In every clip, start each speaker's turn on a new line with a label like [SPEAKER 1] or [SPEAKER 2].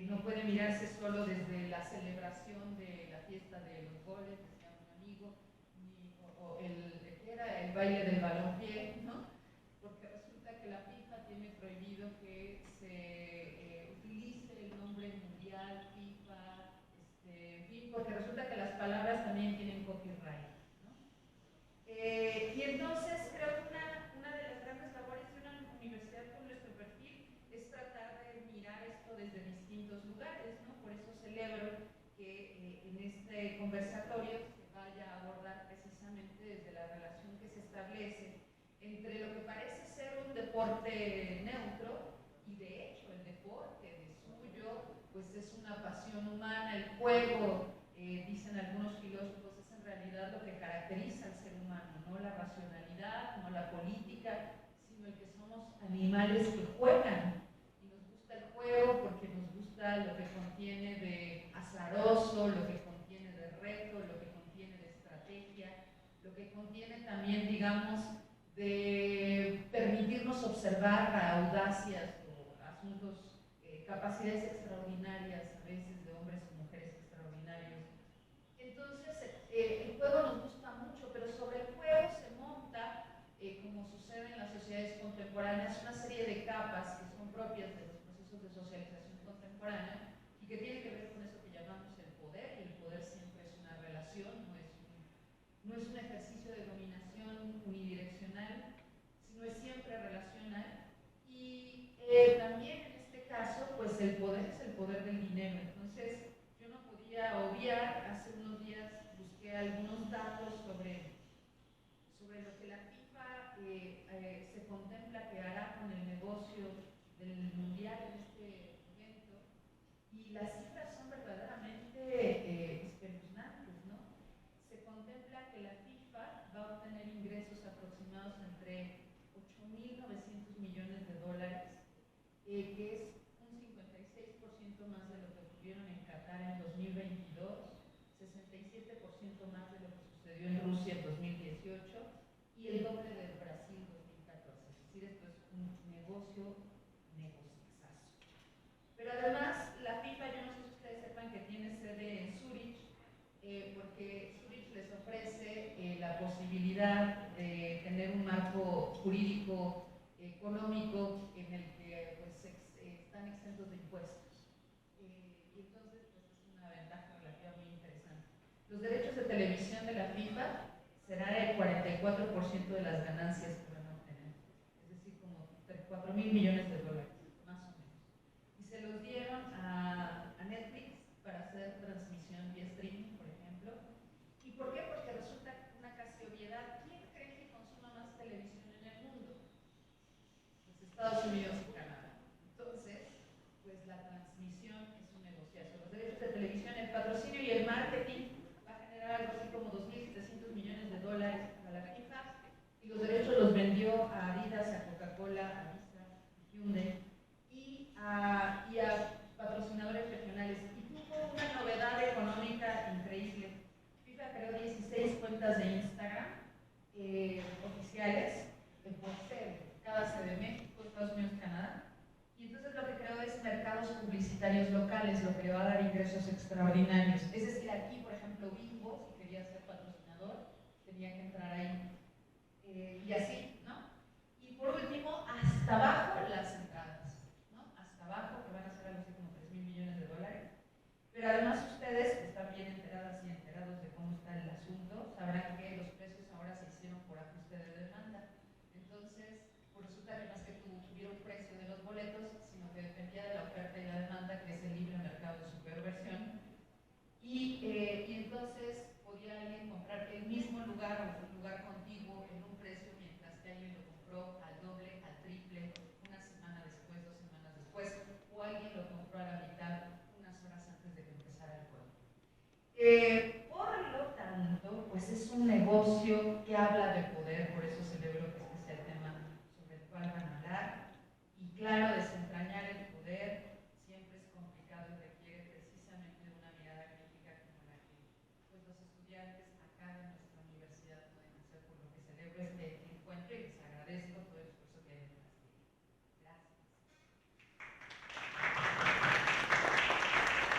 [SPEAKER 1] no puede mirarse solo desde la celebración de la fiesta de los goles, decía un amigo, o el baile del balompié, ¿no? Porque resulta que la FIFA tiene prohibido que se utilice el nombre mundial, FIFA, en fin, porque resulta que las palabras también tienen copyright, ¿no? Y entonces creo que una de las grandes labores de una universidad con nuestro perfil es tratar de mirar esto desde distintos lugares, ¿no? Por eso celebro que en este conversatorio se vaya a abordar precisamente desde la relación que se establece entre lo que parece ser un deporte neutro, y de hecho el deporte de suyo pues es una pasión humana, el juego, dicen algunos filósofos, es en realidad lo que caracteriza al ser humano, no la racionalidad, no la política, sino el que somos animales que juegan. Y nos gusta el juego porque nos gusta lo que contiene de azaroso, lo que contiene de reto, lo que contiene de estrategia, lo que contiene también, digamos, de permitirnos observar audacias o asuntos, capacidades extraordinarias a veces de hombres o mujeres extraordinarios. Entonces, el juego nos gusta mucho, pero sobre el juego se monta, como sucede en las sociedades contemporáneas, una serie de capas que son propias de los procesos de socialización contemporánea y que tienen que ver con eso que llamamos el poder, y el poder siempre es una relación, no es un ejercicio de dominación unidireccional, sino es siempre relacional. Y también en este caso, pues el poder es el poder del dinero. Entonces, yo no podía obviar, hace unos días busqué algunos datos sobre lo que la FIFA se contempla que hará con el negocio del mundial en este evento, y las cifras son verdaderamente espeluznantes, ¿no? Se contempla que la FIFA va a obtener ingresos aproximados entre 8.900 millones de dólares, que es un 56% más de lo que obtuvieron en Qatar en 2022, 67% más de lo que sucedió en Rusia en 2018 y el doble del Brasil 2014. Es decir, esto es un negociazo. Pero además, la FIFA, yo no sé si ustedes sepan que tiene sede en Zurich, porque Zurich les ofrece la posibilidad de tener un marco jurídico económico en el que pues, están exentos de impuestos. Y entonces pues, es una ventaja relativa muy interesante. Los derechos de televisión de la FIFA será el 44% de las ganancias que van a obtener, es decir, como 4.000 millones de dólares, más o menos. Y se los dieron a Netflix para hacer transmisión vía streaming, por ejemplo. ¿Y por qué? Porque resulta una casi obviedad. ¿Quién cree que consuma más televisión en el mundo? Pues Estados Unidos y Canadá. Entonces, pues la transmisión es un negociazo. Los derechos de televisión, el patrocinio y el marketing va a generar algo así como 2.700 millones de dólares para la FIFA, y los derechos los vendió a Adidas, a Coca-Cola, a Visa, a Hyundai y a patrocinadores regionales. Y tuvo una novedad económica increíble. FIFA creó 16 cuentas de Instagram oficiales por sede, cada sede, México, Estados Unidos, Canadá. Y entonces lo que creó es mercados publicitarios locales, lo que le va a dar ingresos extraordinarios. Es decir, aquí, por ejemplo, Bimbo, si quería ser patrocinador, tenía que entrar ahí. Y así, ¿no? Y por último, hasta abajo las entradas, ¿no? Hasta abajo, que van a ser algo así como 3.000 millones de dólares. Pero además ustedes, que están bien enteradas y enterados de cómo está el asunto, sabrán que los precios ahora se hicieron por ajuste de demanda. Entonces, pues resulta que no es que tuviera un precio de los boletos, sino que dependía de la oferta y la demanda, que es el libre mercado de superversión. Y entonces podía alguien comprar el mismo lugar o un lugar contiguo en un precio, mientras que alguien lo compró al doble, al triple, una semana después, 2 semanas después, o alguien lo compró a la mitad unas horas antes de que empezara el juego. Por lo tanto, pues es un negocio que habla de poder, por eso celebro que este sea el tema sobre el cual van a hablar. Y claro, desentrañar el poder siempre es complicado y requiere precisamente de una mirada crítica como la que pues, los estudiantes acá en nuestra universidad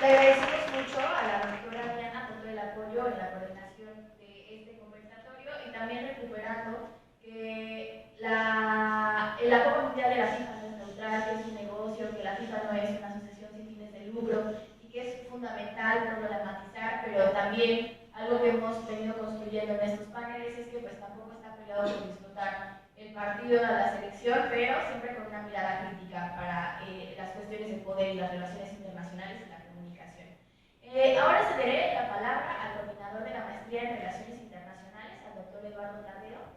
[SPEAKER 2] Le agradecemos mucho a la doctora Diana por todo el apoyo en la coordinación de este conversatorio y también recuperando que el acuerdo mundial de la FIFA no es neutral, que es un negocio, que la FIFA no es una asociación sin fines de lucro y que es fundamental problematizar, pero también algo que hemos venido construyendo en estos paneles es que pues tampoco está peleado por disfrutar el partido a la selección, pero siempre con una mirada crítica para las cuestiones de poder y las relaciones internacionales y la comunicación. Ahora cederé la palabra al coordinador de la maestría en Relaciones Internacionales, al doctor Eduardo Tardeo.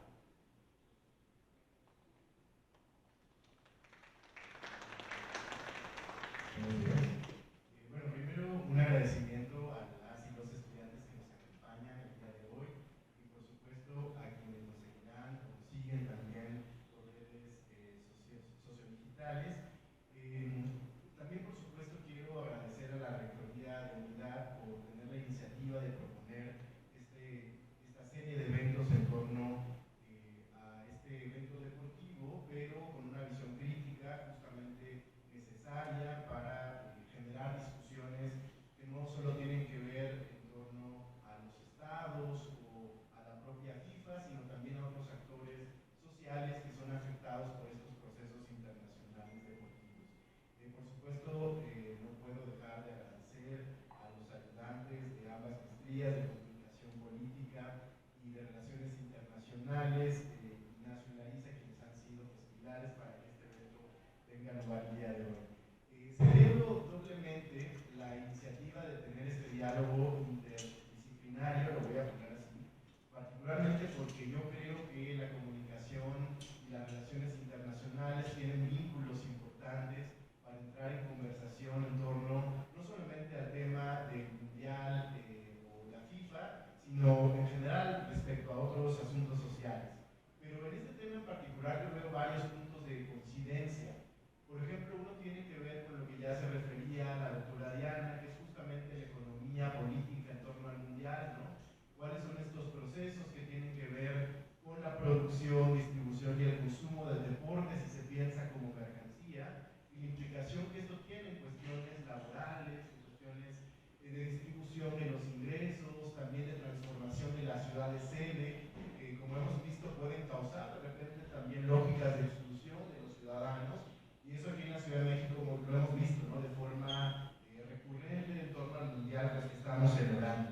[SPEAKER 3] Bueno, primero un agradecimiento a las y los estudiantes que nos acompañan el día de hoy y por supuesto a quienes nos seguirán o nos siguen también por redes sociodigitales. También por supuesto quiero agradecer a la Rectoría de Unidad por tener la iniciativa de proponer esta serie de eventos en torno a este evento deportivo, pero con una visión crítica justamente necesaria para generar discusiones que no solo tienen que ver en torno a los estados o a la propia FIFA, sino también a otros actores sociales que son afectados por estos procesos internacionales deportivos. Por supuesto, no puedo dejar de agradecer a los ayudantes de ambas maestrías de comunicación política y de relaciones internacionales, Ignacio y Larisa, quienes han sido pilares para que este evento tenga lugar el día de hoy. Celebro doblemente la iniciativa de tener este diálogo interdisciplinario, lo voy a poner así, particularmente porque yo creo que la comunicación y las relaciones internacionales tienen vínculos importantes para entrar en conversación en torno no solamente al tema del Mundial o la FIFA, sino en general respecto a otros asuntos sociales. Pero en este tema en particular yo veo varios puntos de coincidencia. Por ejemplo, uno tiene que ver con lo que ya se refería a la doctora Diana, que es justamente la economía política en torno al Mundial, ¿no? ¿Cuáles son estos procesos que tienen que ver con la producción, distribución y el consumo del deporte, si se piensa como mercancía, y la implicación que esto tiene en cuestiones laborales, en cuestiones de distribución de los ingresos, también de transformación de las ciudades sede, que como hemos visto pueden causar de repente también lógicas de exclusión de los ciudadanos. Y eso aquí en la Ciudad de México lo hemos visto, ¿no? De forma recurrente en torno al Mundial pues, que estamos celebrando.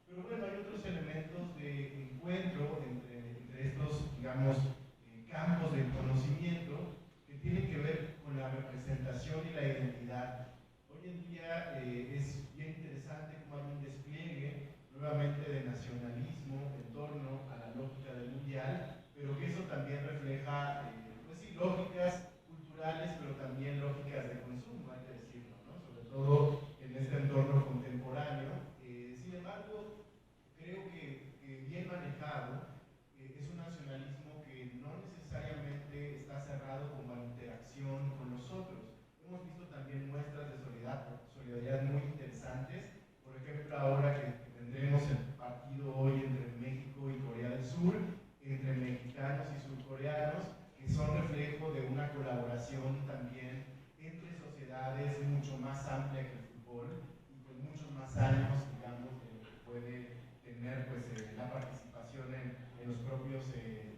[SPEAKER 3] Pero bueno, hay otros elementos de encuentro entre estos, digamos, campos del conocimiento que tienen que ver con la representación y la identidad. Hoy en día es bien interesante cómo hay un despliegue nuevamente de nacionalismo en torno a la lógica del Mundial, pero que eso también refleja, pues sí, lógicas culturales, pero también lógicas de consumo, hay que decirlo, ¿no? Sobre todo en este entorno contemporáneo. Sin embargo, creo que bien manejado es un nacionalismo que no necesariamente está cerrado como a la interacción con los otros. Hemos visto también muestras de solidaridad muy interesantes. Por ejemplo, ahora que tendremos el partido hoy entre México y Corea del Sur, entre mexicanos y surcoreanos, que son reflejo de una colaboración también entre sociedades mucho más amplia que el fútbol y con muchos más años, digamos, de lo que puede tener pues, la participación en los propios,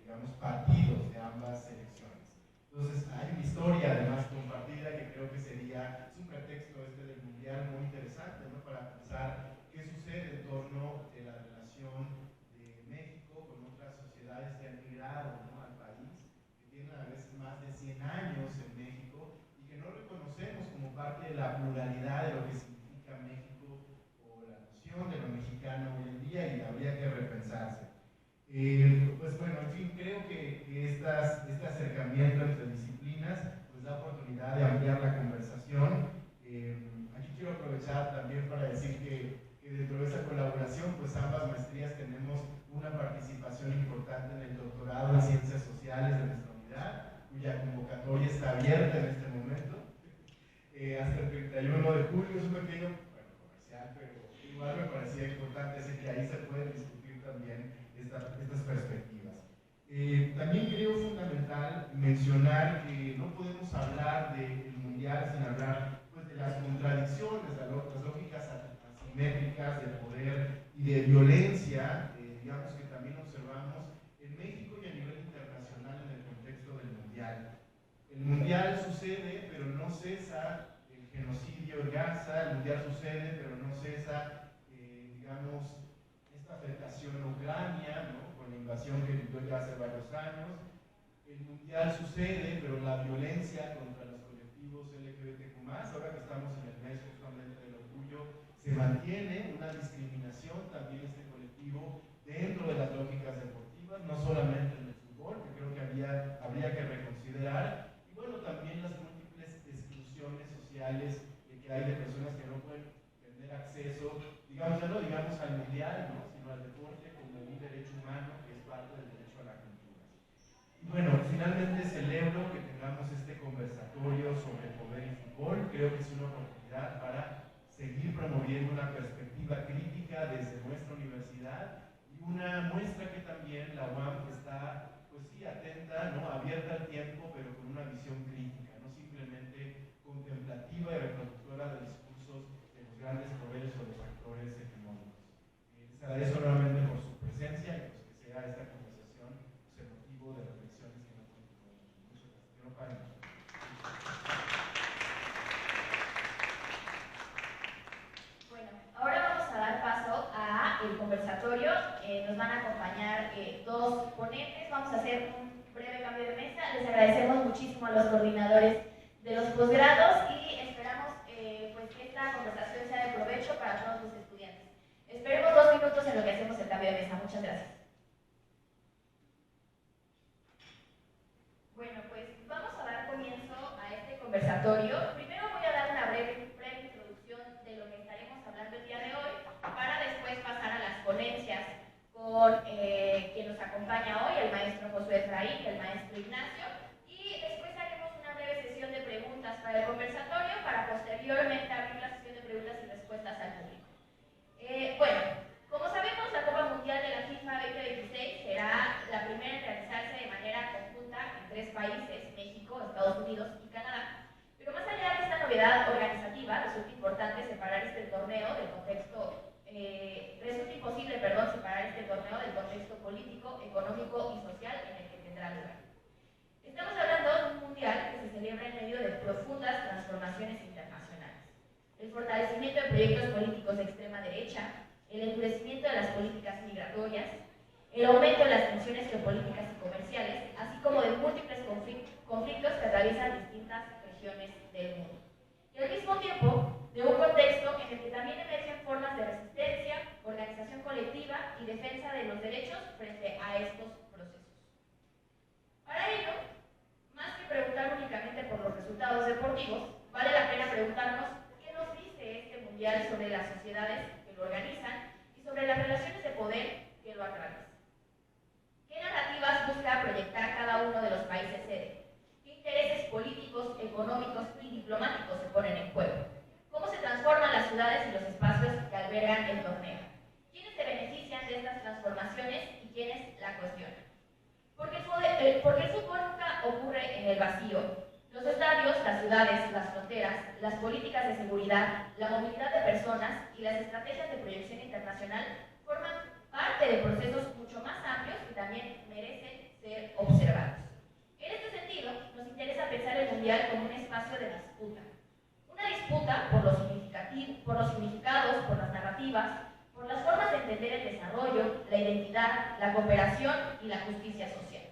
[SPEAKER 3] digamos, partidos de ambas selecciones. Entonces, hay una historia además compartida que creo que sería, es un pretexto este del Mundial muy interesante, ¿no? Para pensar qué sucede en torno de la relación de México con otras sociedades que han migrado, ¿no? Al país, tienen a veces más de 100 años en México y que no reconocemos como parte de la pluralidad de lo que significa México o la noción de lo mexicano hoy en día y habría que repensarse. Pues bueno, en fin, creo que este acercamiento entre disciplinas pues da oportunidad de ampliar la conversación. Aquí quiero aprovechar también para decir que dentro de esa colaboración pues ambas maestrías tenemos una participación importante en el doctorado en Ciencias Sociales de nuestra unidad, cuya convocatoria está abierta en este momento, hasta el 31 de julio. Es un pequeño, comercial, pero igual me parecía importante, así que ahí se pueden discutir también estas perspectivas. También creo fundamental mencionar que no podemos hablar del Mundial sin hablar pues, de las contradicciones, las lógicas asimétricas de poder y de violencia, digamos que también observamos en México y a nivel internacional en el contexto del Mundial. El Mundial sucede, pero no cesa el genocidio en Gaza, el Mundial sucede, pero no cesa, digamos, esta afectación a Ucrania, ¿no?, con la invasión que vivió ya hace varios años. El Mundial sucede, pero la violencia contra los colectivos LGBTQ+, ahora que estamos en el mes justamente del orgullo, se mantiene una discriminación también este colectivo dentro de las lógicas deportivas, no solamente en el fútbol, que creo que habría que reconsiderar, y bueno, también las múltiples exclusiones sociales que hay de personas que no pueden tener acceso, digamos, ya no digamos al mundial, ¿no?, sino al deporte como un derecho humano que es parte del derecho a la cultura. Y bueno, finalmente celebro que tengamos este conversatorio sobre poder y fútbol. Creo que es una oportunidad para seguir promoviendo una perspectiva crítica desde nuestra universidad y una muestra que también la UAM está, pues sí, atenta, ¿no?, abierta al tiempo, pero con una visión crítica, no simplemente contemplativa y reproductora de discursos de los grandes poderes o los actores hegemónicos. Les agradezco nuevamente por su presencia y pues que sea esta conversación pues, el motivo de reflexiones que nos continúen. Muchas gracias. No paren.
[SPEAKER 2] Bueno, ahora vamos a dar paso al conversatorio. Nos van a acompañar dos ponentes. Vamos a hacer un breve cambio de mesa. Les agradecemos muchísimo a los coordinadores de los posgrados y esperamos pues que esta conversación sea de provecho para todos los estudiantes. Esperemos 2 minutos en lo que hacemos el cambio de mesa. Muchas gracias. Bueno, pues vamos a dar comienzo a este conversatorio. Primero voy a dar una breve introducción de lo que estaremos hablando el día de hoy, para después pasar a las ponencias con quien nos acompaña hoy, el maestro Josué Efraín y el maestro Ignacio, y después haremos una breve sesión de preguntas para el conversatorio, para posteriormente abrir la sesión de preguntas y respuestas al público. Bueno, como sabemos, la Copa Mundial de la FIFA 2026 será la primera en realizarse de manera conjunta en 3 países, México, Estados Unidos y Canadá. Pero más allá de esta novedad organizativa, resulta importante separar este torneo del contexto, resulta imposible, separar este torneo del contexto político, económico y social en el que tendrá lugar. Estamos hablando de un mundial que se celebra en medio de profundas transformaciones internacionales. El fortalecimiento de proyectos políticos de extrema derecha, el endurecimiento de las políticas migratorias, el aumento de las tensiones geopolíticas y comerciales, así como de múltiples conflictos que atraviesan distintas regiones del mundo. Y al mismo tiempo, de un contexto en el que también emergen formas de resistencia, organización colectiva y defensa de los derechos frente a estos procesos. Para ello, más que preguntar únicamente por los resultados deportivos, vale la pena preguntarnos qué nos dice este mundial sobre las sociedades que lo organizan y sobre las relaciones de poder que lo atraviesan. ¿Qué narrativas busca proyectar cada uno de los países sede? ¿Qué intereses políticos, económicos y diplomáticos se ponen en juego? ¿Cómo se transforman las ciudades y los espacios que albergan el torneo? ¿Quiénes se benefician de estas transformaciones y quiénes la cuestionan? Porque el fútbol nunca ocurre en el vacío. Los estadios, las ciudades, las fronteras, las políticas de seguridad, la movilidad de personas y las estrategias de proyección internacional forman parte de procesos mucho más amplios que también merecen ser observados. En este sentido, nos interesa pensar el mundial como un espacio de disputa. Una disputa por los significados, por las narrativas, por las formas de entender el desarrollo, la identidad, la cooperación y la justicia social.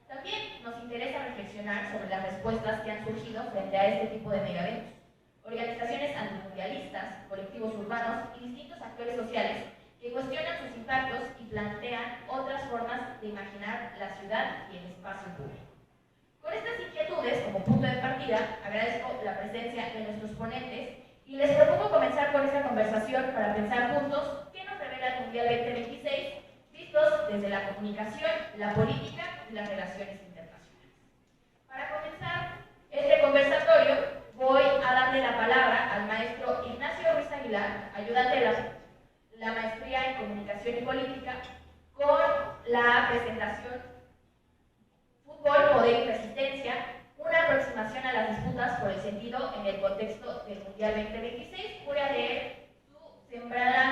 [SPEAKER 2] También nos interesa reflexionar sobre las respuestas que han surgido frente a este tipo de megaeventos. Organizaciones antimundialistas, colectivos urbanos y distintos actores sociales que cuestionan sus impactos y plantean otras formas de imaginar la ciudad y el espacio público. Con estas inquietudes como punto de partida, agradezco la presencia de nuestros ponentes y les propongo comenzar con esta conversación para pensar juntos qué nos revela el Mundial 2026, vistos desde la comunicación, la política y las relaciones internacionales. Para comenzar este conversatorio, voy a darle la palabra al maestro Ignacio Ruiz Aguilar, ayudante de la maestría en Comunicación y Política, con la presentación Fútbol, Poder y Resistencia, una aproximación a las disputas por el sentido en el contexto del Mundial 2026. Voy a leer su sembrada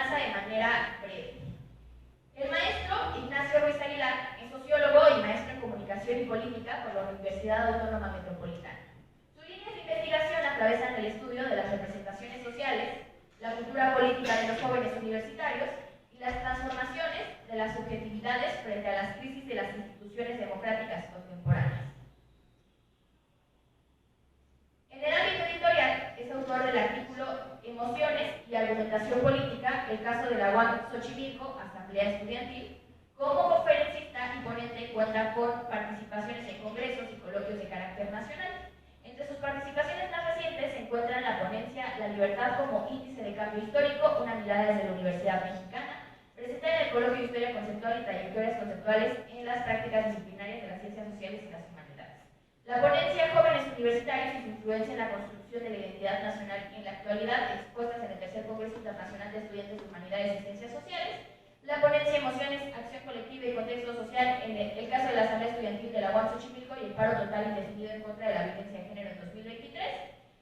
[SPEAKER 2] metropolitana. Sus líneas de investigación atravesan el estudio de las representaciones sociales, la cultura política de los jóvenes universitarios y las transformaciones de las subjetividades frente a las crisis de las instituciones democráticas contemporáneas. En el ámbito editorial, es autor del artículo Emociones y Argumentación Política, el caso de la UAM Xochimilco, Asamblea Estudiantil. Como conferencista y ponente cuenta con participaciones en congresos y coloquios de carácter nacional. Entre sus participaciones más recientes se encuentran la ponencia La libertad como índice de cambio histórico, una mirada desde la Universidad Mexicana, presentada en el coloquio de Historia Conceptual y Trayectorias Conceptuales en las prácticas disciplinarias de las ciencias sociales y las humanidades. La ponencia Jóvenes Universitarios y su influencia en la construcción de la identidad nacional en la actualidad, expuestas en el tercer Congreso Internacional de Estudiantes de Humanidades y Ciencias Sociales. La ponencia Emociones, Acción Colectiva y Contexto Social en el caso de la Asamblea Estudiantil de la UAM Xochimilco y el paro total indefinido en contra de la violencia de género en 2023,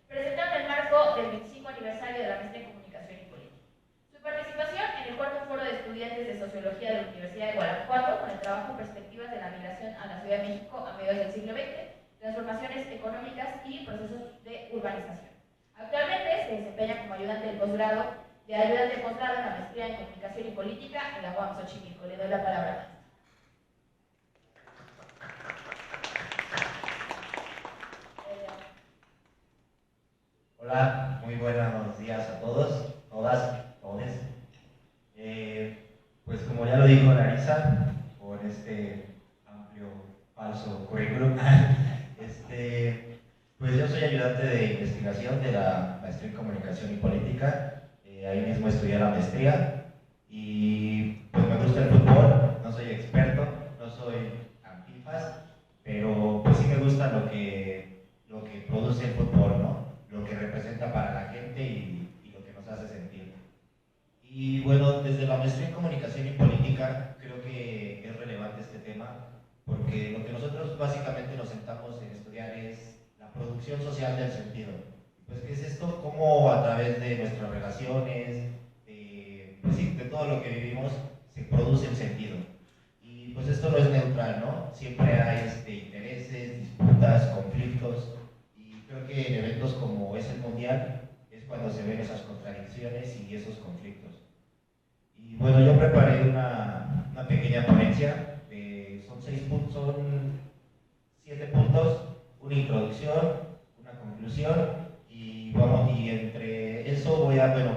[SPEAKER 2] presentado en el marco del 25 aniversario de la Maestría en Comunicación y Política. Su participación en el cuarto foro de estudiantes de Sociología de la Universidad de Guanajuato con el trabajo Perspectivas de la Migración a la Ciudad de México a mediados del siglo XX, transformaciones económicas y procesos de urbanización. Actualmente se desempeña como ayudante de posgrado en la Maestría en Comunicación y Política en la UAM Xochimilco. Le doy la palabra.
[SPEAKER 4] Hola, muy buenos días a todos, todas, todes. Pues como ya lo dijo Larisa, por este amplio falso currículum, pues yo soy ayudante de investigación de la Maestría en Comunicación y Política. Ahí mismo estudié la maestría y pues me gusta el fútbol. No soy experto, no soy antifas, pero pues sí me gusta lo que produce el fútbol, ¿no? Lo que representa para la gente y lo que nos hace sentir. Y bueno, desde la maestría en Comunicación y Política creo que es relevante este tema, porque lo que nosotros básicamente nos sentamos en estudiar es la producción social del sentido. Pues, ¿qué es esto? Cómo a través de nuestras relaciones, pues sí, de todo lo que vivimos, se produce un sentido. Y pues esto no es neutral, ¿no? Siempre hay intereses, disputas, conflictos, y creo que en eventos como es el Mundial es cuando se ven esas contradicciones y esos conflictos. Y bueno, yo preparé una pequeña ponencia, son 7 puntos, una introducción, una conclusión. Y entre eso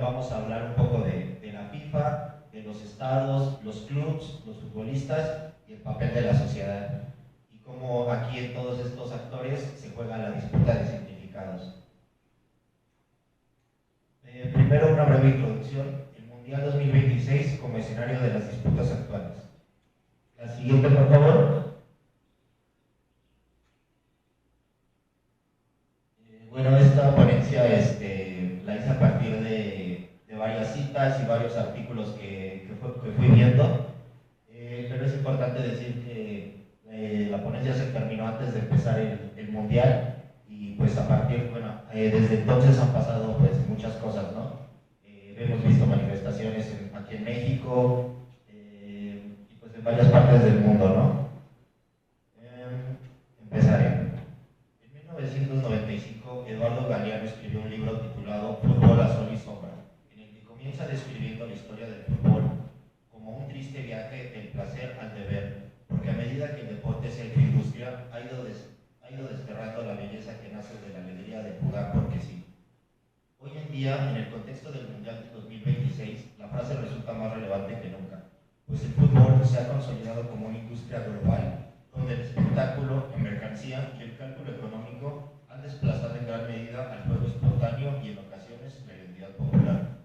[SPEAKER 4] vamos a hablar un poco de la FIFA, de los estados, los clubes, los futbolistas y el papel de la sociedad. Y cómo aquí en todos estos actores se juega la disputa de significados. Primero una breve introducción. El Mundial 2026 como escenario de las disputas actuales. La siguiente, por favor. Bueno, esta ponencia la hice a partir de varias citas y varios artículos que fui viendo, pero es importante decir que la ponencia se terminó antes de empezar el Mundial y pues a partir, desde entonces han pasado pues muchas cosas, ¿no? Hemos visto manifestaciones aquí en México y pues en varias partes del mundo, ¿no? Empezaré. En 1995, Eduardo Galeano escribió un libro titulado Fútbol a sol y sombra, en el que comienza describiendo la historia del fútbol como un triste viaje del placer al deber, porque a medida que el deporte se ha hecho industria, ha ido desterrando la belleza que nace de la alegría de jugar porque sí. Hoy en día, en el contexto del Mundial de 2026, la frase resulta más relevante que nunca, pues el fútbol se ha consolidado como una industria global, donde el espectáculo, la mercancía y el cálculo económico han desplazado en gran medida al juego espontáneo y en ocasiones la identidad popular.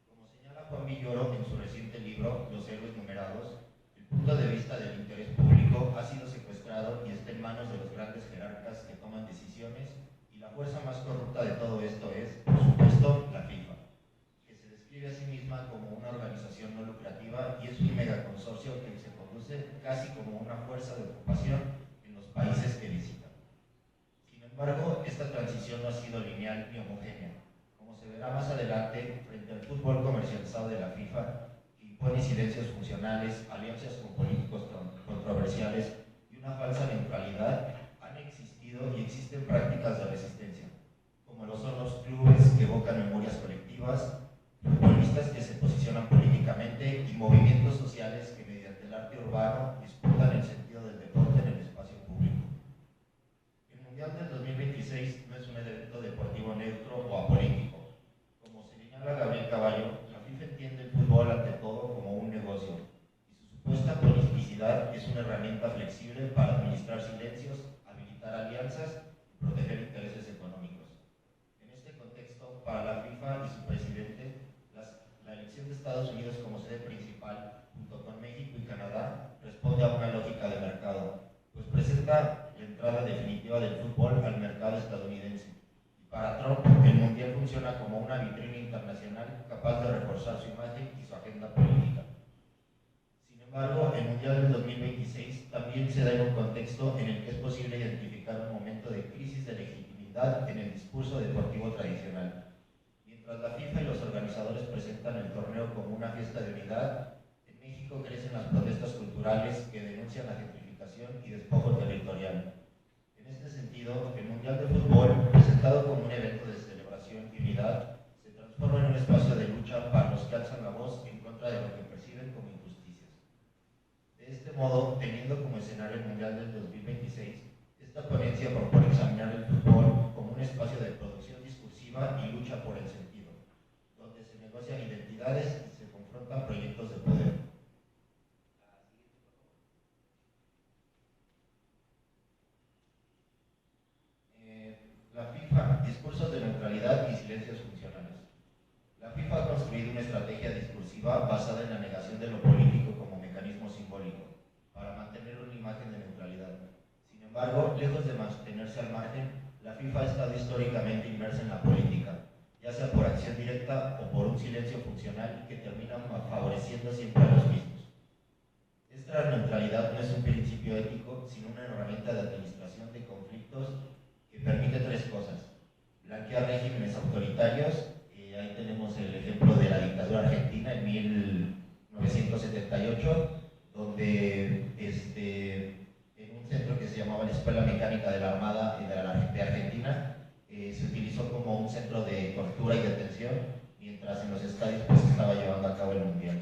[SPEAKER 4] Como señala Juan Villoro en su reciente libro Los héroes numerados, el punto de vista del interés público ha sido secuestrado y está en manos de los grandes jerarcas que toman decisiones, y la fuerza más corrupta de todo esto es, por supuesto, la FIFA, que se describe a sí misma como una organización no lucrativa y es un megaconsorcio que se conduce casi como una fuerza de ocupación en los países que visita. Sin embargo, esta transición no ha sido lineal ni homogénea, como se verá más adelante frente al fútbol comercializado de la FIFA, que impone silencios funcionales, alianzas con políticos controversiales y una falsa neutralidad. Han existido existido y existen prácticas de resistencia, como lo son los clubes que evocan memorias colectivas, futbolistas que se posicionan políticamente y movimientos sociales que mediante el arte urbano disputan el sentido del deporte en el espacio público. El Mundial del 2026 no es un evento deportivo neutro o apolítico. Como señala Gabriel Caballo, la FIFA entiende el fútbol ante todo como un negocio y su supuesta politicidad es una herramienta flexible para administrar silencios, habilitar alianzas y proteger intereses económicos. En este contexto, para la FIFA y su presidente, la elección de Estados Unidos como sede principal, junto con México y Canadá, responde a una lógica de mercado, pues presenta la entrada definitiva del fútbol al mercado estadounidense. Y para Trump, el Mundial funciona como una vitrina internacional capaz de reforzar su imagen y su agenda política. Sin embargo, el Mundial del 2026 también se da en un contexto en el que es posible identificar un momento de crisis de legitimidad en el discurso deportivo tradicional. Mientras la FIFA y los organizadores presentan el torneo como una fiesta de unidad, en México crecen las protestas culturales que denuncian la gentrificación y despojo territorial. En este sentido, el Mundial de Fútbol, presentado como un evento de celebración y unidad, se transforma en un espacio de lucha para los que alzan la voz en contra de lo que perciben como injusticias. De este modo, teniendo como escenario el Mundial del 2026, esta ponencia propone examinar el fútbol como un espacio de producción discursiva y lucha por el sentido, donde se negocian identidades y se confrontan proyectos de poder. La FIFA, discursos de neutralidad y silencios funcionales. La FIFA ha construido una estrategia discursiva basada en la negación de lo político como mecanismo simbólico, para mantener una imagen de neutralidad. Sin embargo, lejos de mantenerse al margen, la FIFA ha estado históricamente inmersa en la política, ya sea por acción directa o por un silencio funcional que termina favoreciendo siempre a los mismos. Esta neutralidad no es un principio ético, sino una herramienta de administración de conflictos que permite tres cosas: blanquear regímenes autoritarios, ahí tenemos el ejemplo de la dictadura argentina en 1978, donde en un centro que se llamaba la Escuela Mecánica de la Armada de Argentina, se utilizó como un centro de tortura y detención, mientras en los estadios pues, se estaba llevando a cabo el Mundial.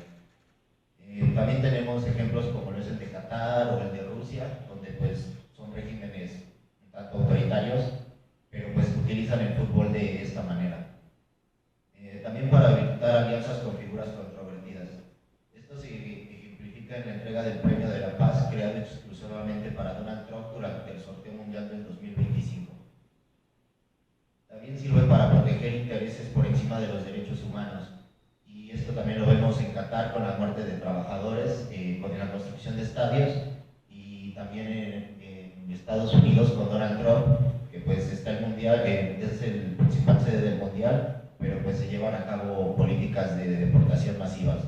[SPEAKER 4] También tenemos ejemplos como es el de Qatar o el de Rusia, donde pues, son regímenes un tanto autoritarios, pero pues utilizan el fútbol de esta manera. También para habilitar alianzas con figuras controvertidas. Esto se ejemplifica en la entrega del Premio de la Paz, creado exclusivamente para Donald Trump durante el sorteo mundial del 2025. También sirve para proteger intereses por encima de los derechos humanos. Y esto también lo vemos en Qatar con la muerte de trabajadores, con la construcción de estadios, y también en Estados Unidos con Donald Trump, que pues está el mundial, es el principal sede del mundial, pero pues se llevan a cabo políticas de deportación masivas.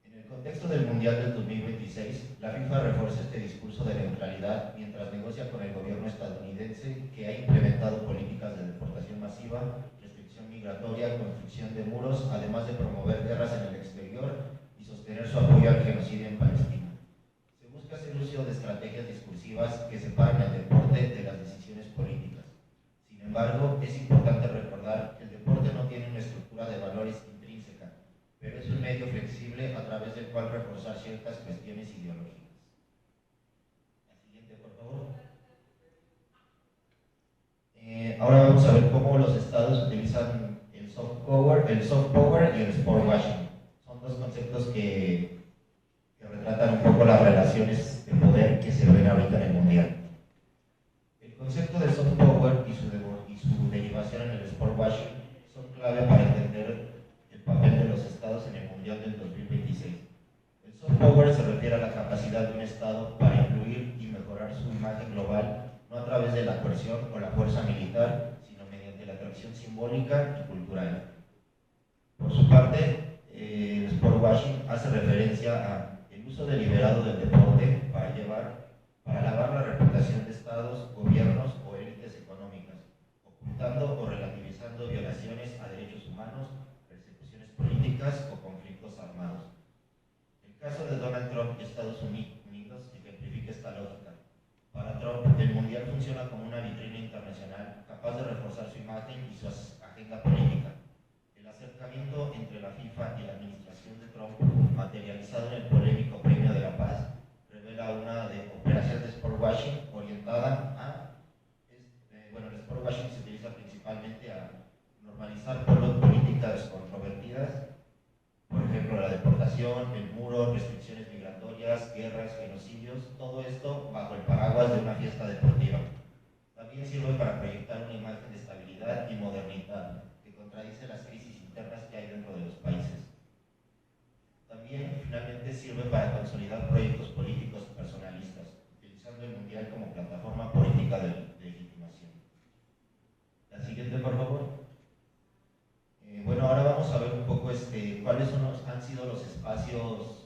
[SPEAKER 4] En el contexto del Mundial del 2026, la FIFA refuerza este discurso de neutralidad mientras negocia con el gobierno estadounidense, que ha implementado políticas de deportación masiva, restricción migratoria, construcción de muros, además de promover guerras en el exterior y sostener su apoyo al genocidio en Palestina. Se busca hacer uso de estrategias discursivas que separan el deporte de las decisiones políticas. Sin embargo, es importante recordar que el deporte no tiene una estructura de valores intrínseca, pero es un medio flexible a través del cual reforzar ciertas cuestiones ideológicas. La siguiente, por favor. Ahora vamos a ver cómo los estados utilizan el soft power y el sport washing. Son dos conceptos que retratan un poco las relaciones de poder que se ven ahorita en el mundial. El concepto de soft power y su derivación en el sport washing son clave para entender el papel de los estados en el mundial del 2026. El soft power se refiere a la capacidad de un estado para influir y mejorar su imagen global, no a través de la coerción o la fuerza militar, sino mediante la atracción simbólica y cultural. Por su parte, el sport washing hace referencia al uso deliberado del deporte para lavar la reputación de estados, gobiernos o élites económicas, ocultando o relativizando violaciones a derechos humanos, persecuciones políticas o conflictos armados. El caso de Donald Trump y Estados Unidos ejemplifica esta lógica. Para Trump, el Mundial funciona como una vitrina internacional capaz de reforzar su imagen y su agenda política. El acercamiento entre la FIFA y la administración de Trump, materializado en el polémico Premio de la Paz, revela una operación de sportwashing orientada a... el sportwashing se utiliza principalmente a normalizar políticas controvertidas, por ejemplo la deportación, el muro, restricciones migratorias, guerras, genocidios, todo esto bajo el paraguas de una fiesta deportiva. También sirve para proyectar una imagen de estabilidad y modernidad que contradice las crisis internas que hay dentro de los países. También, finalmente, sirve para consolidar proyectos políticos personalistas, utilizando el Mundial como plataforma política de legitimación. La siguiente, por favor. Bueno, ahora vamos a ver un poco cuáles han sido los espacios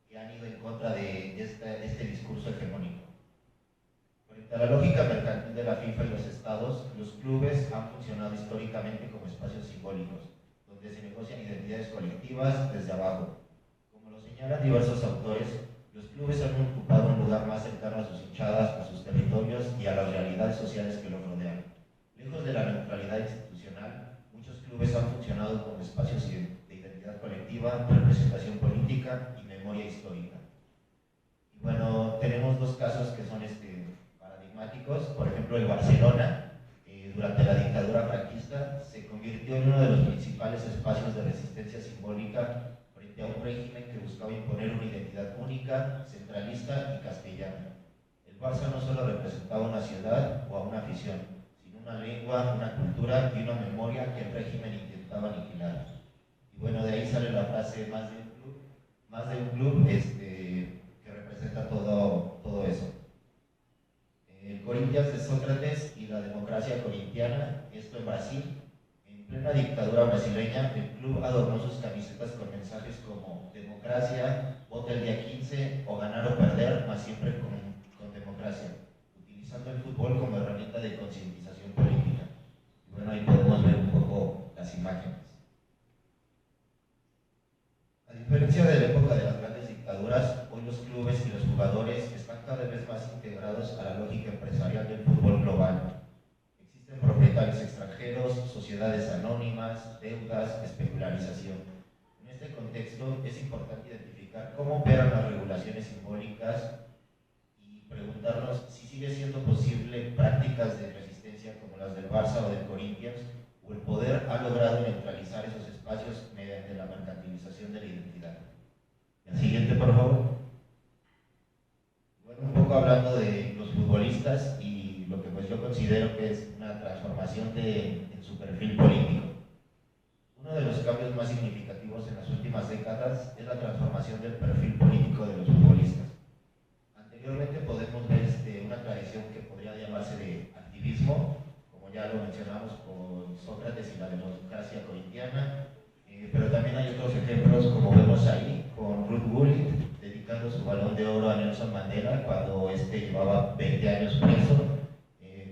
[SPEAKER 4] que han ido en contra de este discurso hegemónico. Frente a la lógica mercantil de la FIFA y los estados, los clubes han funcionado históricamente como espacios simbólicos, donde se negocian identidades colectivas desde abajo. Como lo señalan diversos autores, los clubes han ocupado un lugar más cercano a sus hinchadas, a sus territorios y a las realidades sociales que los rodean. Lejos de la neutralidad institucional, muchos clubes han funcionado como espacios de identidad colectiva, representación política y memoria histórica. Y bueno, tenemos dos casos que son paradigmáticos. Por ejemplo, el Barcelona, durante la dictadura franquista, se convirtió en uno de los principales espacios de resistencia simbólica frente a un régimen que buscaba imponer una identidad única, centralista y castellana. El Barça no solo representaba una ciudad o a una afición, sino una lengua, una cultura y una memoria que el régimen intentaba aniquilar. Y bueno, de ahí sale la frase más de un club que representa todo eso. El Corinthians de Sócrates y la democracia corintiana, esto en Brasil. En plena dictadura brasileña, el club adornó sus camisetas con mensajes como democracia, vota el día 15 o ganar o perder, más siempre con democracia, utilizando el fútbol como herramienta de concientización política. Y bueno, ahí podemos ver un poco las imágenes. A diferencia de la época de las grandes dictaduras, hoy los clubes y los jugadores están cada vez más integrados a la lógica empresarial del fútbol global. Existen propietarios extranjeros, sociedades anónimas, deudas, especularización. En este contexto es importante identificar cómo operan las regulaciones simbólicas y preguntarnos si sigue siendo posible prácticas de resistencia como las del Barça o del Corinthians, o el poder ha logrado neutralizar esos espacios mediante la mercantilización de la identidad. La siguiente, por favor. Bueno, un poco hablando de los futbolistas y lo que pues yo considero que es una transformación en su perfil político. Uno de los cambios más significativos en las últimas décadas es la transformación del perfil político de los futbolistas. Anteriormente podemos ver una tradición que podría llamarse de activismo, como ya lo mencionamos con Sócrates y la democracia corintiana, pero también hay otros ejemplos, como vemos ahí, con Ruud Gullit, dedicando su Balón de Oro a Nelson Mandela cuando llevaba 20 años preso,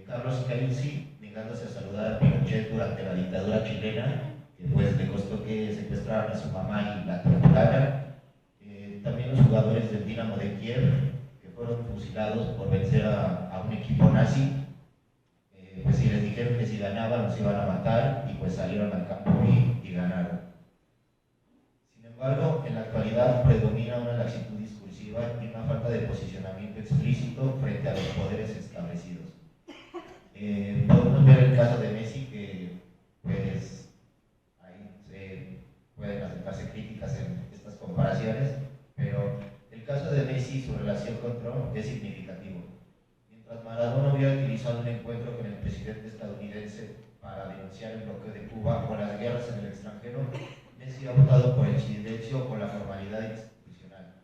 [SPEAKER 4] Carlos Cailzi negándose a saludar a Pinochet durante la dictadura chilena, que pues le costó que secuestraran a su mamá y la torturaran. También los jugadores del Dinamo de Kiev, que fueron fusilados por vencer a un equipo nazi, pues si les dijeron que si ganaban los iban a matar, y pues salieron al campo y ganaron. Sin embargo, en la actualidad predomina una laxitud discursiva y una falta de posicionamiento explícito frente a los poderes establecidos. Podemos ver el caso de Messi, que pues ahí se pueden aceptarse críticas en estas comparaciones, pero el caso de Messi y su relación con Trump es significativo. Mientras Maradona hubiera utilizado un encuentro con el presidente estadounidense para denunciar el bloqueo de Cuba o las guerras en el extranjero, Messi ha optado por el silencio o por la formalidad institucional.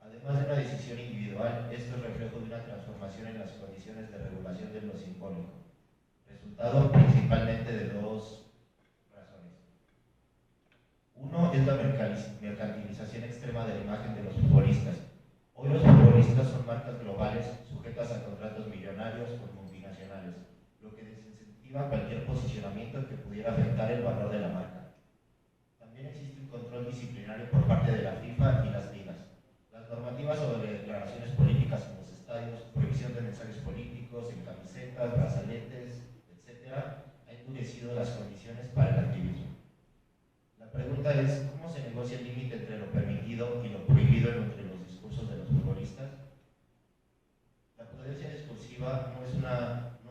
[SPEAKER 4] Además de una decisión individual, esto es reflejo de una transformación en las condiciones de regulación de lo simbólico, resultado principalmente de dos razones. Uno es la mercantilización extrema de la imagen de los futbolistas. Hoy los futbolistas son marcas globales sujetas a contratos millonarios con multinacionales, lo que desincentiva cualquier posicionamiento que pudiera afectar el valor de la marca. También existe un control disciplinario por parte de la FIFA y las ligas. Las normativas sobre declaraciones políticas en los estadios, prohibición de mensajes políticos políticos en camisetas, brazaletes, etc., ha endurecido las condiciones para el activismo. La pregunta es, ¿cómo se negocia el límite entre lo permitido y lo prohibido entre los discursos de los futbolistas? La prudencia discursiva no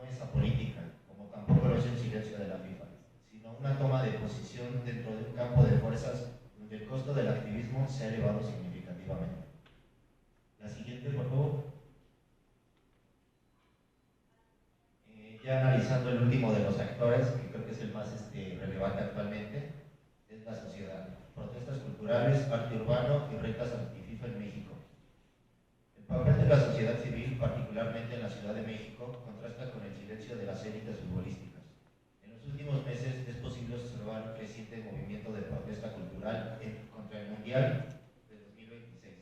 [SPEAKER 4] es apolítica, como tampoco lo es el silencio de la FIFA, sino una toma de posición dentro de un campo de fuerzas donde el costo del activismo se ha elevado significativamente. La siguiente, por favor. Ya analizando el último de los actores, que creo que es el más relevante actualmente, es la sociedad. Protestas culturales, arte urbano y retas anti-FIFA en México. El papel de la sociedad civil, particularmente en la Ciudad de México, contrasta con el silencio de las élites futbolísticas. En los últimos meses es posible observar un creciente movimiento de protesta cultural contra el Mundial de 2026,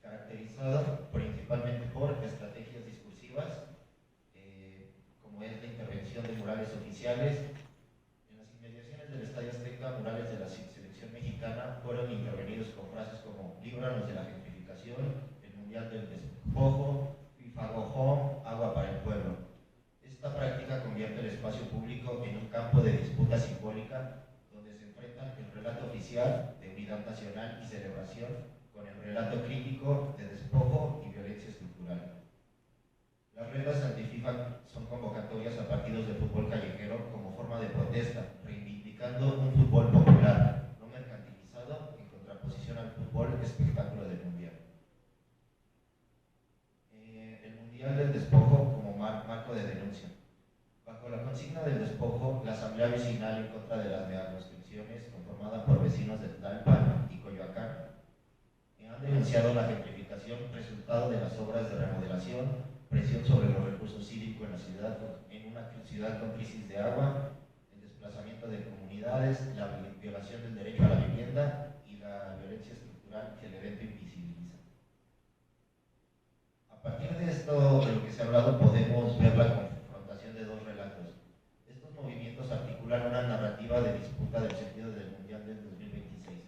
[SPEAKER 4] caracterizado principalmente por estrategias discursivas, como es la intervención de murales oficiales. En las inmediaciones del Estadio Azteca, murales de la selección mexicana fueron intervenidos con frases como líbranos de la gentrificación, el Mundial del despojo, FIFA go home, agua para el pueblo. Esta práctica convierte el espacio público en un campo de disputa simbólica donde se enfrentan el relato oficial de unidad nacional y celebración con el relato crítico de despojo y violencia estructural. Las reglas anti-FIFA son convocatorias a partidos de fútbol callejero como forma de protesta, reivindicando un fútbol popular, no mercantilizado, en contraposición al fútbol espectáculo del Mundial. El Mundial del despojo como marco de denuncia. Bajo la consigna del despojo, la Asamblea Vecinal en contra de las megaconstrucciones, conformada por vecinos de Tlalpan y Coyoacán, han denunciado la gentrificación resultado de las obras de remodelación, presión sobre los recursos hídricos en la ciudad, en una ciudad con crisis de agua, el desplazamiento de comunidades, la violación del derecho a la vivienda y la violencia estructural que el evento invisibiliza. A partir de esto, de lo que se ha hablado, podemos ver la confrontación de dos relatos. Estos movimientos articulan una narrativa de disputa del sentido del Mundial del 2026.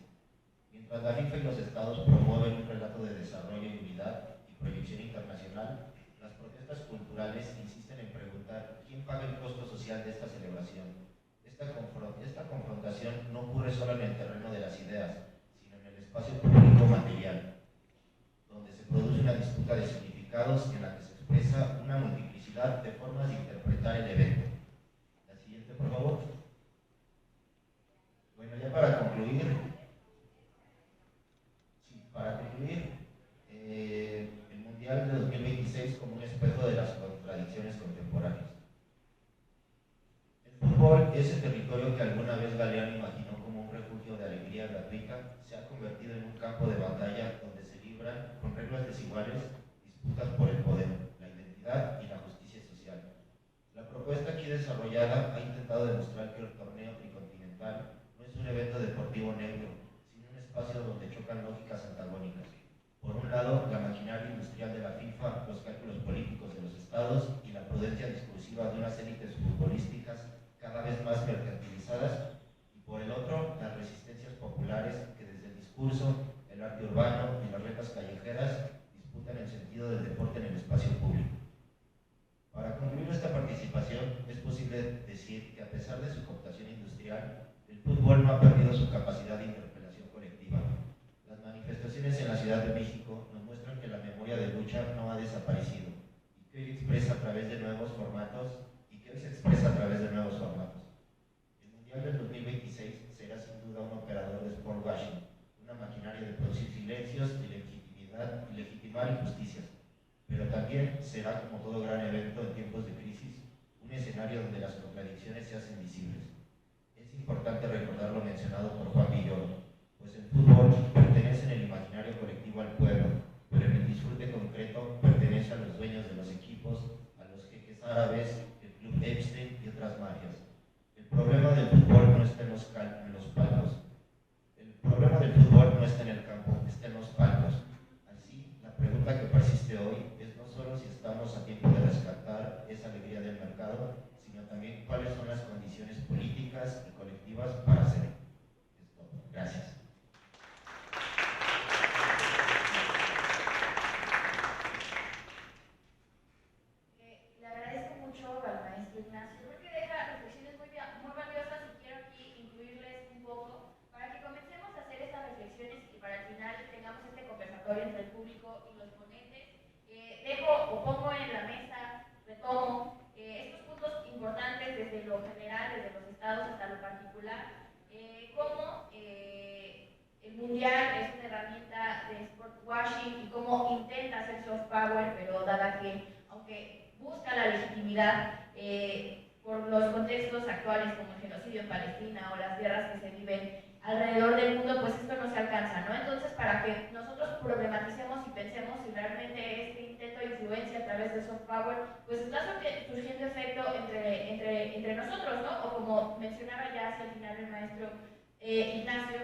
[SPEAKER 4] Mientras la FIFA y los estados promueven un relato de desarrollo y unidad y proyección internacional, las protestas culturales insisten en preguntar quién paga el costo social de esta celebración. Esta confrontación no ocurre solo en el terreno de las ideas, sino en el espacio público material, donde se produce una disputa de significados en la que se expresa una multiplicidad de formas de interpretar el evento. La siguiente, por favor. Bueno, ya para concluir, el Mundial de 2026 como un espejo de las contradicciones contemporáneas. El fútbol, ese territorio que alguna vez Galeano imaginó como un refugio de alegría gratuita, se ha convertido en un campo de batalla donde se libran, con reglas desiguales, disputas por el poder, la identidad y la justicia social. La propuesta aquí desarrollada ha intentado demostrar que el torneo tricontinental no es un evento deportivo neutro, sino un espacio donde chocan lógicas antagónicas. Por un lado, la maquinaria industrial de la FIFA, los cálculos políticos de los estados y la prudencia discursiva de unas élites futbolísticas cada vez más mercantilizadas, y por el otro, las resistencias populares que desde el discurso, el arte urbano y las retas callejeras disputan el sentido del deporte en el espacio público. Para concluir esta participación, es posible decir que a pesar de su cooptación industrial, el fútbol no ha perdido su capacidad de interpelación colectiva. Las manifestaciones en la Ciudad de México nos muestran que la memoria de lucha no ha desaparecido y que hoy expresa a través de nuevos formatos El Mundial del 2026 será sin duda un operador de sport washing, una maquinaria de producir silencios y legitimar injusticias, pero también será, como todo gran evento en tiempos de crisis, un escenario donde las contradicciones se hacen visibles. Es importante recordar lo mencionado por Juan Villoro, pues el fútbol pertenece en el imaginario colectivo al pueblo, pero en el disfrute concreto pertenece a los dueños de los equipos, a los jeques árabes, el Club Epstein y otras mafias. El problema del fútbol no está en los palcos. El problema del fútbol no está en el campo, está en los palcos. Así, la pregunta que persiste hoy es no solo si estamos a tiempo de rescatar esa alegría del mercado, sino también cuáles son las condiciones políticas y colectivas para hacerlo. Gracias.
[SPEAKER 2] Le importantes desde lo general, desde los estados hasta lo particular, cómo el mundial es una herramienta de sport washing y cómo intenta hacer soft power, pero dada que, aunque busca la legitimidad por los contextos actuales como el genocidio en Palestina o las guerras que se viven alrededor del mundo, pues esto no se alcanza, ¿no? Entonces, para que nosotros problematicemos y pensemos si realmente este intento de influencia a través del soft power, pues está surgiendo efecto entre nosotros, ¿no? O como mencionaba ya hacia el final el maestro Ignacio,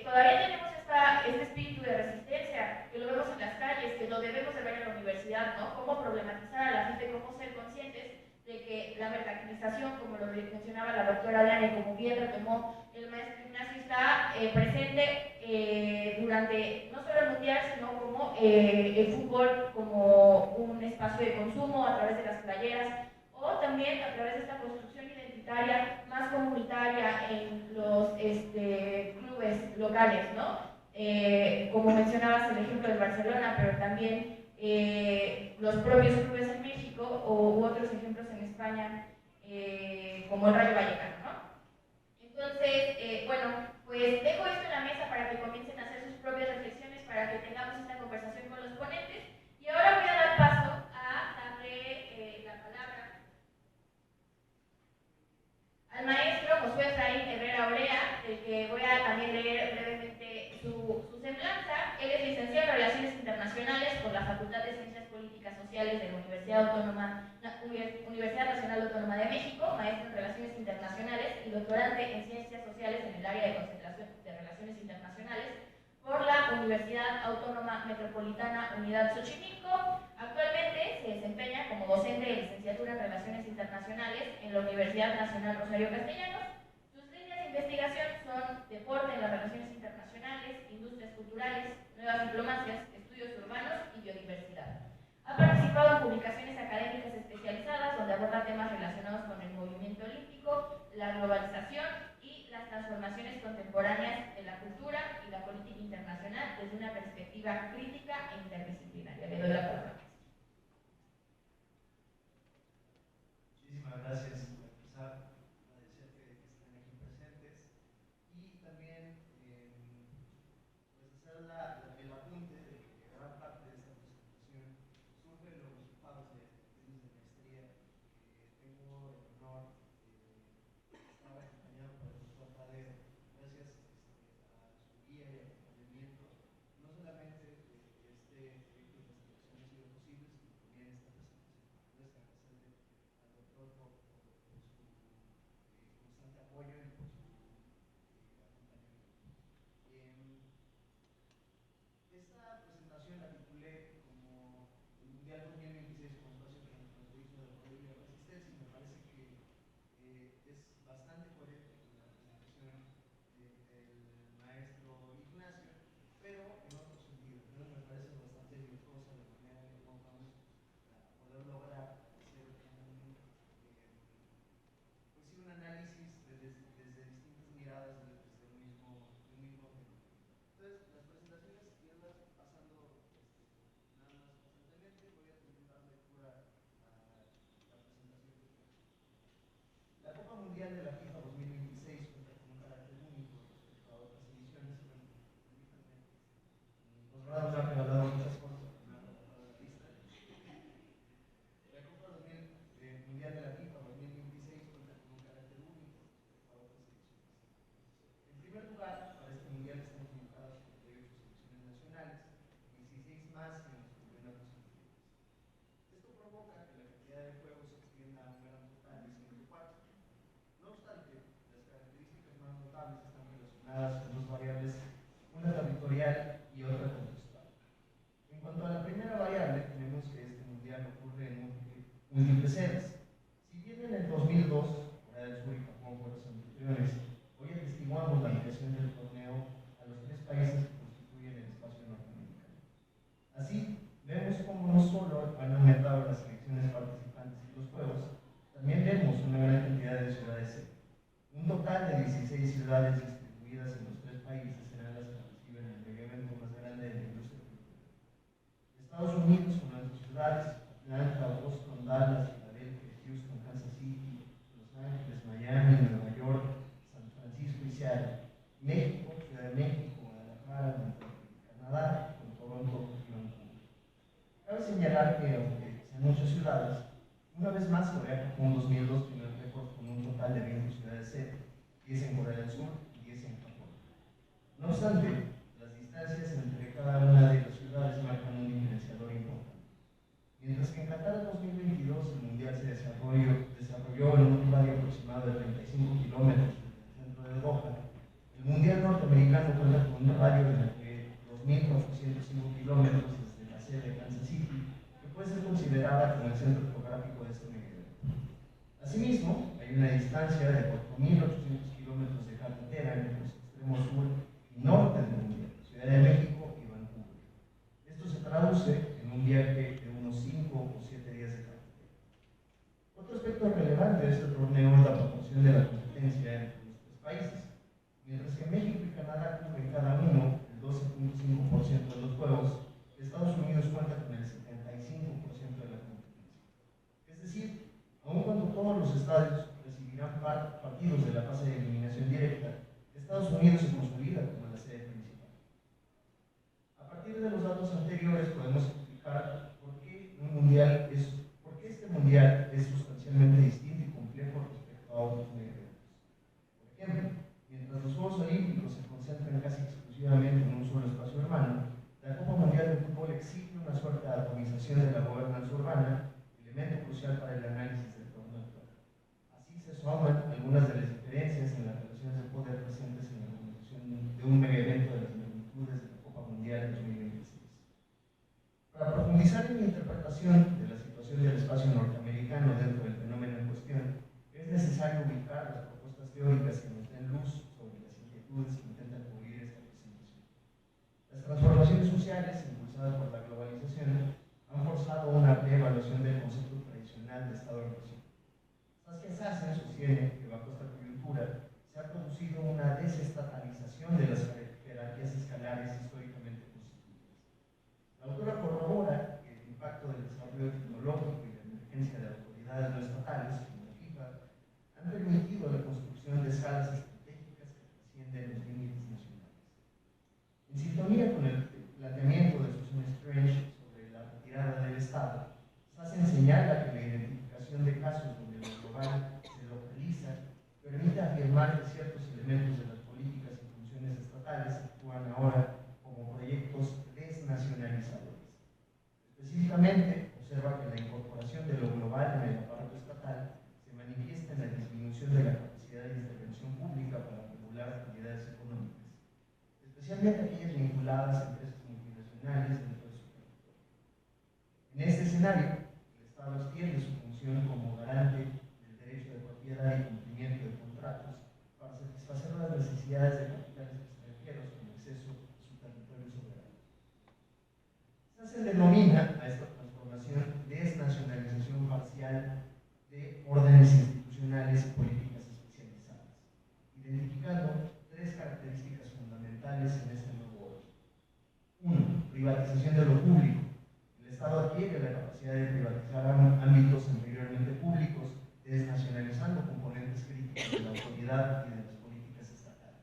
[SPEAKER 2] todavía tenemos este espíritu de resistencia, que lo vemos en las calles, que lo debemos de ver en la universidad, ¿no? Cómo problematizar a la gente, cómo ser conscientes de que la mercantilización, como lo mencionaba la doctora Diana y como bien retomó el maestro Ignacio, está presente durante no solo el mundial, sino como el fútbol como un espacio de consumo a través de las playeras, o también a través de esta construcción identitaria más comunitaria en los clubes locales, ¿no? Como mencionabas el ejemplo de Barcelona, pero también los propios clubes en México u otros ejemplos en España, como el Rayo Vallecano, ¿no? Entonces, bueno, pues dejo esto en la mesa para que comiencen a hacer sus propias reflexiones, para que tengamos esta conversación con los ponentes. Y ahora voy a dar paso a darle la palabra al maestro Josué Efraín Herrera Orea, del que voy a también leer brevemente su semblanza. Él es licenciado en Relaciones Internacionales por la Facultad de Ciencias Políticas Sociales de la Universidad Nacional Autónoma de México, maestro en Relaciones Internacionales y doctorante en Ciencias Sociales en el área de concentración de Relaciones Internacionales por la Universidad Autónoma Metropolitana Unidad Xochimilco. Actualmente se desempeña como docente de licenciatura en Relaciones Internacionales en la Universidad Nacional Rosario Castellanos. Sus líneas de investigación son deporte en las relaciones internacionales, industrias culturales, nuevas diplomacias, estudios urbanos y biodiversidad. Ha participado en publicaciones académicas especializadas donde aborda temas relacionados con el movimiento olímpico, la globalización y las transformaciones contemporáneas de la cultura y la política internacional desde una perspectiva crítica e interdisciplinaria. Le doy la palabra.
[SPEAKER 3] Muchísimas gracias. Quizá agradecer que estén aquí presentes y también pues hacer el apunte de que gran parte de esta presentación surge de los resultados de tesis de maestría que tengo el honor de estar acompañado por el doctor Tadeo. Gracias a su guía y acompañamiento, no solamente este proyecto de investigación ha sido posible, sino también esta presentación. Entonces, agradecerle al doctor por su constante apoyo y por su acompañamiento. Esta presentación la titulé como el Mundial 2026 como espacio para el transferismo de poder y de resistencia, y me parece que es bastante coherente con la presentación del maestro Ignacio, pero en otro sentido. Entonces me parece bastante virtuosa la manera en cómo vamos a poder lograr hacer un análisis desde distintas miradas desde un mismo tema. Entonces, las presentaciones irlas pasando nada más constantemente. Voy a tener dar lectura a la presentación que tengo. La Copa Mundial de la FIFA 2026 cuenta con un carácter único respecto a otras ediciones. Bueno, permítanme. Mi posgrado me ha regalado muchas cosas, me ha regalado la lista. La Copa Mundial de la FIFA 2026 cuenta con un carácter único respecto a otras ediciones. En primer lugar, para este mundial están convocadas 48 selecciones nacionales, 16 más que en los campeonatos anteriores. Esto provoca que la cantidad de juegos se extienda a un gran total de 104. No obstante, las características más notables están relacionadas con dos variables, una territorial y otra contextual. En cuanto a la primera variable, tenemos que este mundial ocurre en múltiples sedes. Si bien en el 2002, Corea del Sur y Japón fueron los anfitriones, hoy atestiguamos la ampliación del torneo a los 3 países que constituyen el espacio norteamericano. Así, vemos cómo no solo han aumentado las selecciones participantes en los Juegos, también vemos una gran cantidad de ciudades sede. Un total de 16 ciudades distribuidas en los 3 países serán las que reciben el evento más grande de la industria cultural. Estados Unidos, con las ciudades Atlanta, Boston, Dallas, Philadelphia, Houston, Kansas City,
[SPEAKER 5] vez más, Corea ocupó en 2002 primer récord con un total de 20 ciudades sede, 10 en Corea del Sur y 10 en Japón. No obstante, las distancias entre cada una de las ciudades marcan un diferenciador importante. Mientras que en Qatar 2022 el Mundial se desarrolló en un radio aproximado de 35 kilómetros desde el centro de Doha, el Mundial norteamericano cuenta con un radio de 2.405 kilómetros desde la sede de Kansas City, que puede ser considerada como el centro geográfico de este medio. Asimismo, hay una distancia de 4.800 kilómetros de carretera entre los extremos sur y norte del Mundial, Ciudad de México y Vancouver. Esto se traduce en un viaje de unos 5 o 7 días de carretera. Otro aspecto relevante de este torneo es la proporción de la competencia entre los tres países. Mientras que México y Canadá cubren cada uno el 12.5% de los juegos, Estados Unidos cuenta con el 75% de la competencia. Es decir, aun cuando todos los estadios recibirán partidos de la fase de eliminación directa, Estados Unidos se consolida como la sede principal. A partir de los datos anteriores podemos explicar por qué este mundial es sustancialmente distinto y complejo respecto a otros eventos. Por ejemplo, mientras los Juegos Olímpicos se concentran casi exclusivamente en un solo espacio urbano, la Copa Mundial de Fútbol exige una suerte de atomización de la gobernanza urbana, elemento crucial para el análisis del torneo actual. Así se suman algunas de las diferencias en las relaciones de poder presentes en la organización de un mega evento de las magnitudes de la Copa Mundial 2026. Para profundizar en la interpretación de la situación del espacio norteamericano dentro del fenómeno en cuestión, es necesario ubicar las propuestas teóricas que nos den luz sobre las inquietudes que intentan cubrir esta presentación. Las transformaciones sociales, impulsadas por la globalización, han forzado una reevaluación del concepto tradicional de Estado-nación. Saskia Sassen sostiene que bajo esta coyuntura se ha producido una desestatalización de las jerarquías escalares históricamente constituidas. La autora corrobora que el impacto del desarrollo tecnológico y la emergencia de autoridades no estatales, como la FIFA, han permitido la construcción de escalas estratégicas que trascienden los límites nacionales. En sintonía con el planteamiento de Susan Strange sobre la retirada del Estado, Sassen señala que la identificación de casos donde lo global se localiza permite afirmar que ciertos elementos de las políticas y funciones estatales actúan ahora como proyectos desnacionalizadores. Específicamente, observa que la incorporación de lo global en el aparato estatal se manifiesta en la disminución de la capacidad de intervención pública para regular actividades económicas, especialmente aquellas vinculadas a empresas multinacionales dentro de su territorio. En este escenario, el Estado extiende su función como garante del derecho de propiedad y cumplimiento de contratos para satisfacer las necesidades de capitales extranjeros con acceso a su territorio soberano. Se denomina a esta transformación desnacionalización parcial de órdenes institucionales y políticas especializadas, identificando tres características fundamentales en este nuevo orden. 1. Privatización de lo público. El Estado adquiere la capacidad de privatizar ámbitos anteriormente públicos, desnacionalizando componentes críticos de la autoridad y de las políticas estatales.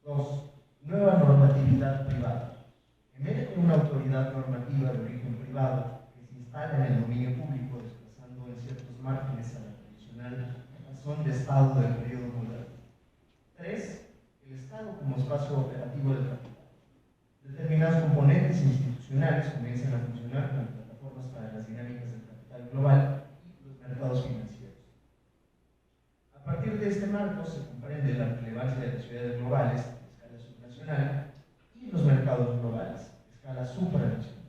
[SPEAKER 5] 2. Nueva normatividad privada. En vez de una autoridad normativa de origen privado que se instala en el dominio público, desplazando en ciertos márgenes a la tradicional razón de Estado del periodo moderno. 3. El Estado como espacio operativo del capital. Determinados componentes institucionales comienzan a funcionar como plataformas para las dinámicas del capital global y los mercados financieros. A partir de este marco se comprende la relevancia de las ciudades globales a escala subnacional y los mercados globales a escala supranacional.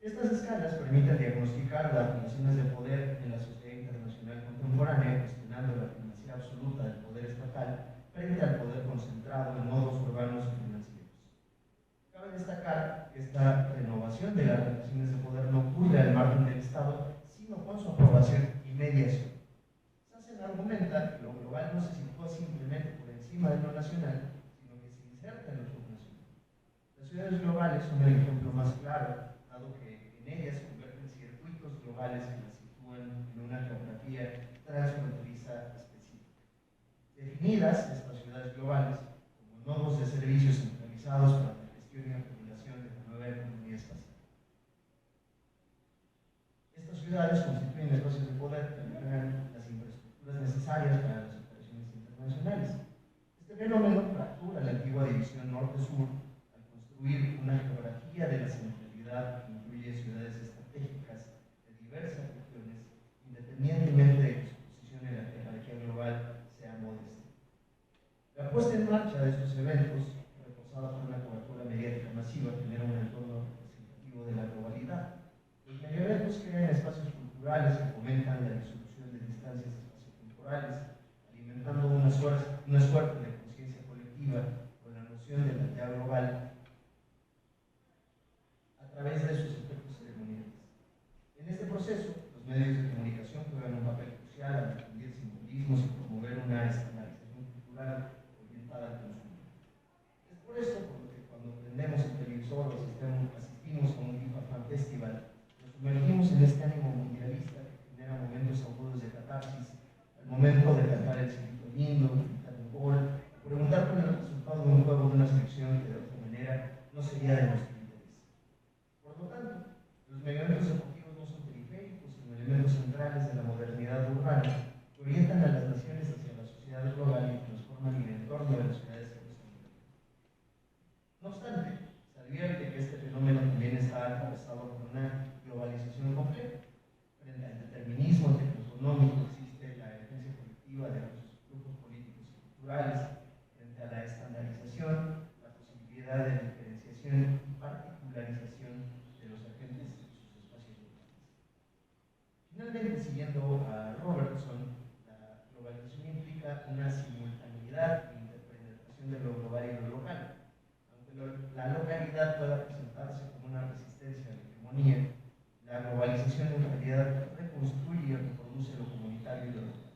[SPEAKER 5] Estas escalas permiten diagnosticar las relaciones de poder en la sociedad internacional contemporánea, cuestionando la primacía absoluta del poder estatal frente al poder concentrado en nodos urbanos y financieros. Cabe destacar que esta renovación de las relaciones de poder no ocurre al margen del Estado, sino con su aprobación y mediación. Sassen argumenta que lo global no se sitúa simplemente por encima de lo nacional, sino que se inserta en lo subnacional. Las ciudades globales son el ejemplo más claro, dado que en ellas se convierten circuitos globales que las sitúan en una geografía transfronteriza específica. Definidas estas ciudades globales como nodos de servicios centralizados para la gestión y acumulación de la nueva economía espacial. Estas ciudades constituyen espacios de poder fenómeno fractura la antigua división norte-sur al construir una geografía de la centralidad que incluye ciudades estratégicas de diversas regiones, independientemente de que su posición en la jerarquía global sea modesta. La puesta en marcha de estos eventos, reforzada por una cobertura mediática masiva, genera un entorno representativo de la globalidad. Los megaeventos crean espacios culturales que fomentan la disolución de distancias espaciotemporales, alimentando una suerte de conciencia colectiva con la noción de la aldea global a través de sus efectos ceremoniales. En este proceso, los medios de comunicación juegan un papel crucial al difundir simbolismos y promover una estandarización cultural orientada al consumo. Es por esto por lo que cuando prendemos el televisor o asistimos a un FIFA Fan Festival, nos sumergimos en este ánimo mundialista que genera momentos agudos de catarsis, al momento de cantar el Cielito Lindo, gritar un gol, o preguntar por el resultado de un juego de una selección que de otra manera no sería de nuestro interés. Por lo tanto, los megaeventos deportivos no son periféricos, sino elementos centrales de la modernidad urbana que orientan a las naciones hacia la sociedad global y transforman el entorno de las ciudades que nos envuelven. No obstante, se advierte que este fenómeno también está atravesado por una globalización compleja. Frente al determinismo tecnoeconómico existe la emergencia colectiva de los grupos políticos y culturales, frente a la estandarización, la posibilidad de diferenciación y particularización de los agentes y sus espacios locales. Finalmente, siguiendo a Robertson, la globalización implica una simultaneidad e interpretación de lo global y lo local. Aunque la localidad pueda presentarse como una resistencia a la hegemonía, la globalización en realidad reconstruye y reproduce lo comunitario y lo local.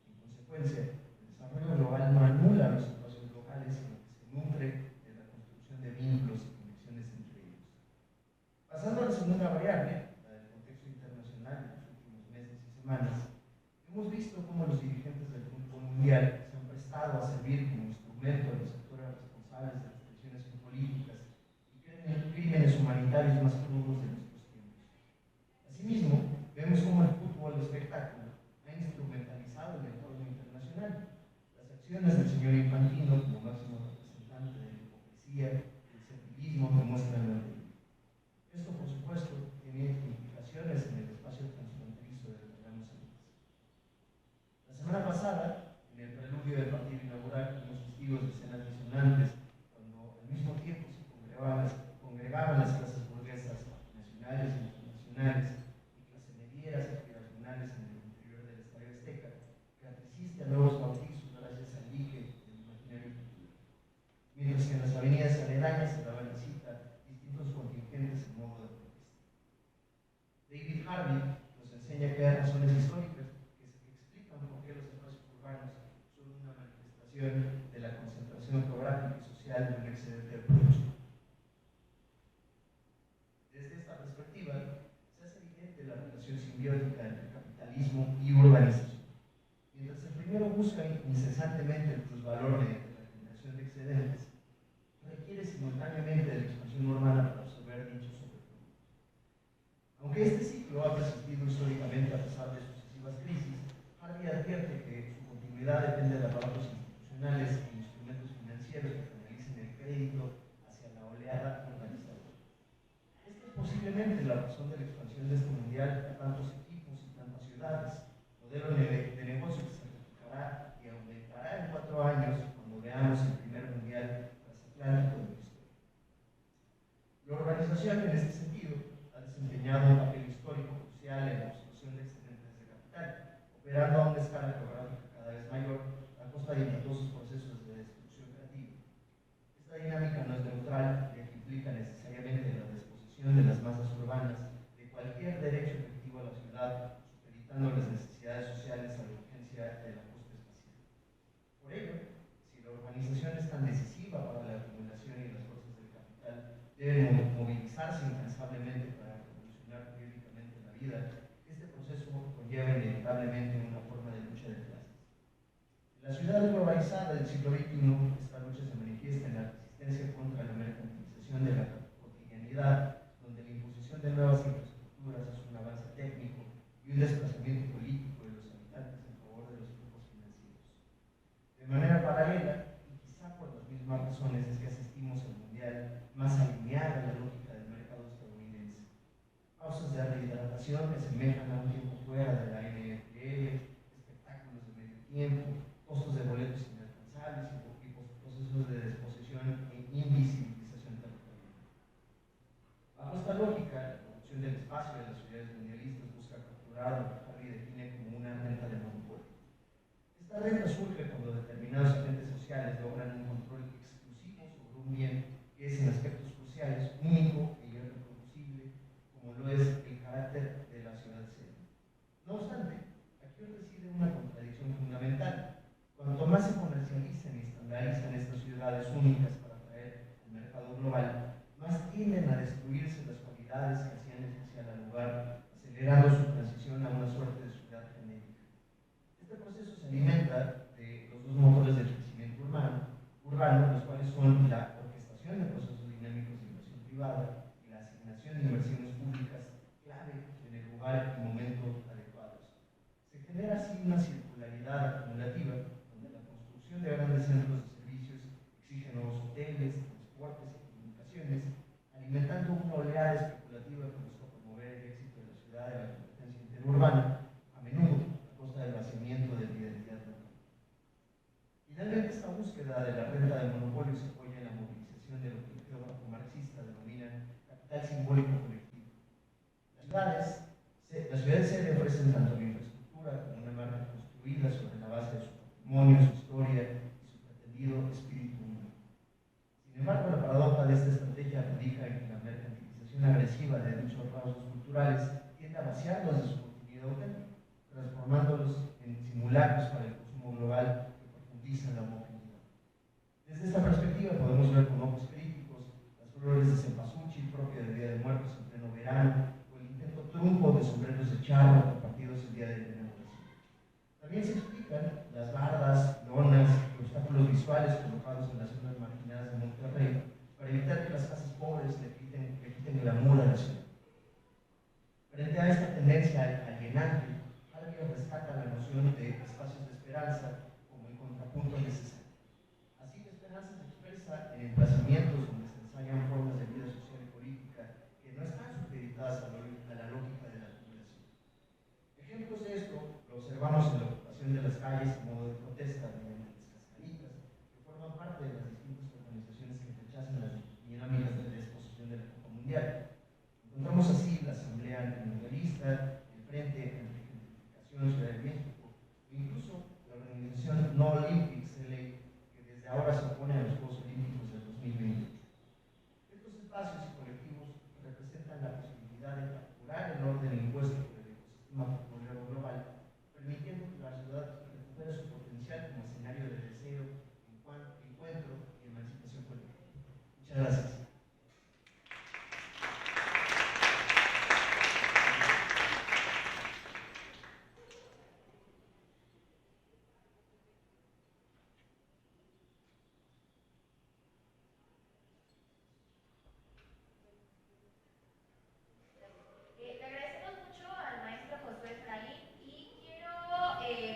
[SPEAKER 5] En consecuencia, el desarrollo global no anula los espacios locales, sino que se nutre de la construcción de vínculos y conexiones entre ellos. Pasando a la segunda variable, la del contexto internacional de los últimos meses y semanas, hemos visto cómo los dirigentes del fútbol mundial se han prestado a servir como instrumento de los actores responsables de las tensiones políticas y crímenes humanitarios más crudos de nuestros tiempos. Asimismo, vemos cómo el fútbol espectáculo ha instrumentalizado el entorno internacional. Las acciones del señor Infantino como máximo representante de la hipocresía y el servilismo que muestran la ley. Esto, por supuesto, tiene implicaciones en el espacio transfronterizo del que hablamos antes. La semana pasada, en el preludio del partido inaugural, fuimos testigos de escenas disonantes cuando al mismo tiempo se congregaban las clases burguesas nacionales e internacionales y clases medieras y tribunales en el interior del Estadio Azteca, que asiste a nuevos bautizos gracias al dique del imaginario futuro. Mientras que en las avenidas aledañas se daban la cita distintos contingentes en modo de protesta. David Harvey nos enseña que hay razones históricas que explican por qué los espacios urbanos son una manifestación de la concentración geográfica y social de un excedente de producción. Desde esta perspectiva, se hace evidente la relación simbiótica entre capitalismo y urbanización. Mientras el primero busca incesantemente el plusvalor mediante la generación de excedentes, requiere simultáneamente de la expansión urbana para absorber dichos sobreproductos. Aunque este ciclo ha persistido históricamente a pesar de sucesivas crisis, Harvey advierte que su continuidad depende de aparatos institucionales e instrumentos financieros que canalicen el crédito hacia la oleada urbanizadora. Esta es posiblemente la razón de la expansión de este mundial a tantos equipos y tantas ciudades, modelo de negocio que se replicará y aumentará en 4 años cuando veamos el primer mundial transatlántico de la historia. La urbanización, en este sentido, ha desempeñado un papel histórico crucial en la absorción de excedentes de capital, operando a una escala geográfica cada vez mayor a costa de impetuosos procesos de destrucción creativa. Esta dinámica no es neutral, ya que implica necesariamente la disposición de las masas urbanas de cualquier derecho efectivo a la ciudad, supeditando las necesidades sociales a la urgencia de la costa espacial. Por ello, si la urbanización es tan decisiva para la acumulación y las fuerzas del capital deben movilizarse incansablemente para revolucionar periódicamente la vida, este proceso conlleva inevitablemente una forma de lucha de clases. En la ciudad globalizada del siglo XXI, esta lucha se manifiesta en la resistencia contra la mercantilización de la cotidianidad, donde la imposición de nuevas infraestructuras es un avance técnico y un desplazamiento político de los habitantes en favor de los grupos financieros. De manera paralela, y Esta renta surge cuando determinados agentes sociales logran un control exclusivo sobre un bien que es en aspectos cruciales único e irreproducible, como lo es el carácter de la ciudad sede. No obstante, aquí reside una contradicción fundamental. Cuanto más se comercializan y estandarizan estas ciudades únicas para atraer al mercado global, más tienden a destruirse las cualidades que hacían especial al lugar, acelerando su transición a una suerte de ciudad genérica. Este proceso se alimenta de los dos motores del crecimiento urbano, los cuales son la orquestación de procesos dinámicos de inversión privada y la asignación de inversiones públicas clave en el lugar y momento adecuados. Se genera así una circularidad acumulativa donde la construcción de grandes centros de servicios exige nuevos hoteles, transportes y comunicaciones, alimentando una oleada especulativa que busca promover el éxito de la ciudad y la competencia interurbana, a menudo a costa del vaciamiento de la identidad local. Finalmente, esta búsqueda de la renta de monopolio se apoya en la movilización de lo que el geógrafo marxista denomina capital simbólico colectivo. Las ciudades sede ofrecen tanto la infraestructura como una marca construida sobre la base de su patrimonio, su historia y su pretendido espíritu humano. Sin embargo, la paradoja de esta estrategia radica en que la mercantilización agresiva de dichos rasgos culturales tiende a vaciarlos de su contenido auténtico, transformándolos en simulacros para el consumo global que profundizan la homogeneidad. Desde esta perspectiva podemos ver con ojos críticos las flores de cempasúchil propia del Día de Muertos en pleno verano, o el intento trunco de sombreros de charro compartidos el día de la inauguración. También se explican las bardas, lonas y obstáculos visuales colocados en las zonas marginadas de Monterrey para evitar que las casas pobres le quiten glamour a la ciudad. Frente a esta tendencia alienante, Harvey rescata la noción de espacios de esperanza como el contrapunto necesario. Así, la esperanza se expresa en emplazamientos donde se ensayan formas de vida social y política que no están supeditadas a la lógica de la acumulación. Ejemplos de esto lo observamos en la ocupación de las calles a modo de protesta mediante las cascaritas, que forman parte de las distintas organizaciones que rechazan las dinámicas de disposición de la Copa Mundial. Encontramos así la Asamblea Mundialista, el Frente Antigentrificación Ciudad de México, e incluso la organización No Olympics LA, que desde ahora se opone a los Juegos Olímpicos del 2020. Estos espacios y colectivos representan la posibilidad de capturar el orden impuesto por el ecosistema petrolero global, permitiendo que la ciudad recupere su potencial como escenario de deseo, encuentro y emancipación colectiva. Muchas gracias.
[SPEAKER 2] Le agradecemos mucho al maestro Josué Efraín y quiero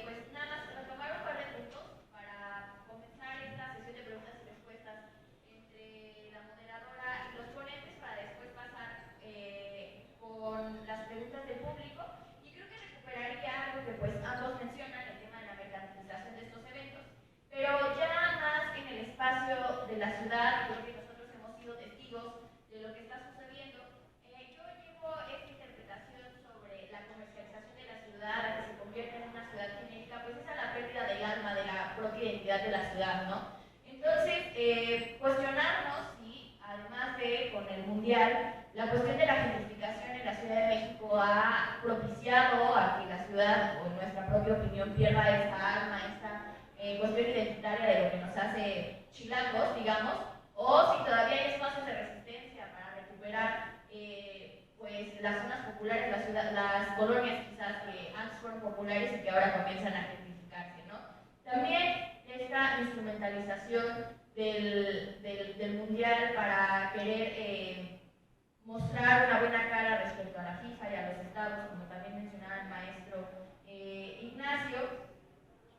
[SPEAKER 2] pues nada más retomar un par de puntos para comenzar esta sesión de preguntas y respuestas entre la moderadora y los ponentes para después pasar con las preguntas del público, y creo que recuperaría algo que pues ambos mencionan, el tema de la mercantilización de estos eventos, pero ya más en el espacio de la ciudad, porque nosotros hemos sido testigos de lo que está sucediendo. Yo llevo esta interpretación sobre la comercialización de la ciudad, a que se convierte en una ciudad genérica, pues es a la pérdida del alma, de la propia identidad de la ciudad, ¿no? Entonces, cuestionarnos si, además de con el Mundial, la cuestión de la gentrificación en la Ciudad de México ha propiciado a que la ciudad, o en nuestra propia opinión, pierda esta alma, esta cuestión identitaria de lo que nos hace chilangos, digamos, o si todavía hay espacios de resistencia para recuperar pues las zonas populares, las colonias quizás que antes fueron populares y que ahora comienzan a gentrificarse, ¿no? También esta instrumentalización del Mundial para querer mostrar una buena cara respecto a la FIFA y a los estados, como también mencionaba el maestro Ignacio,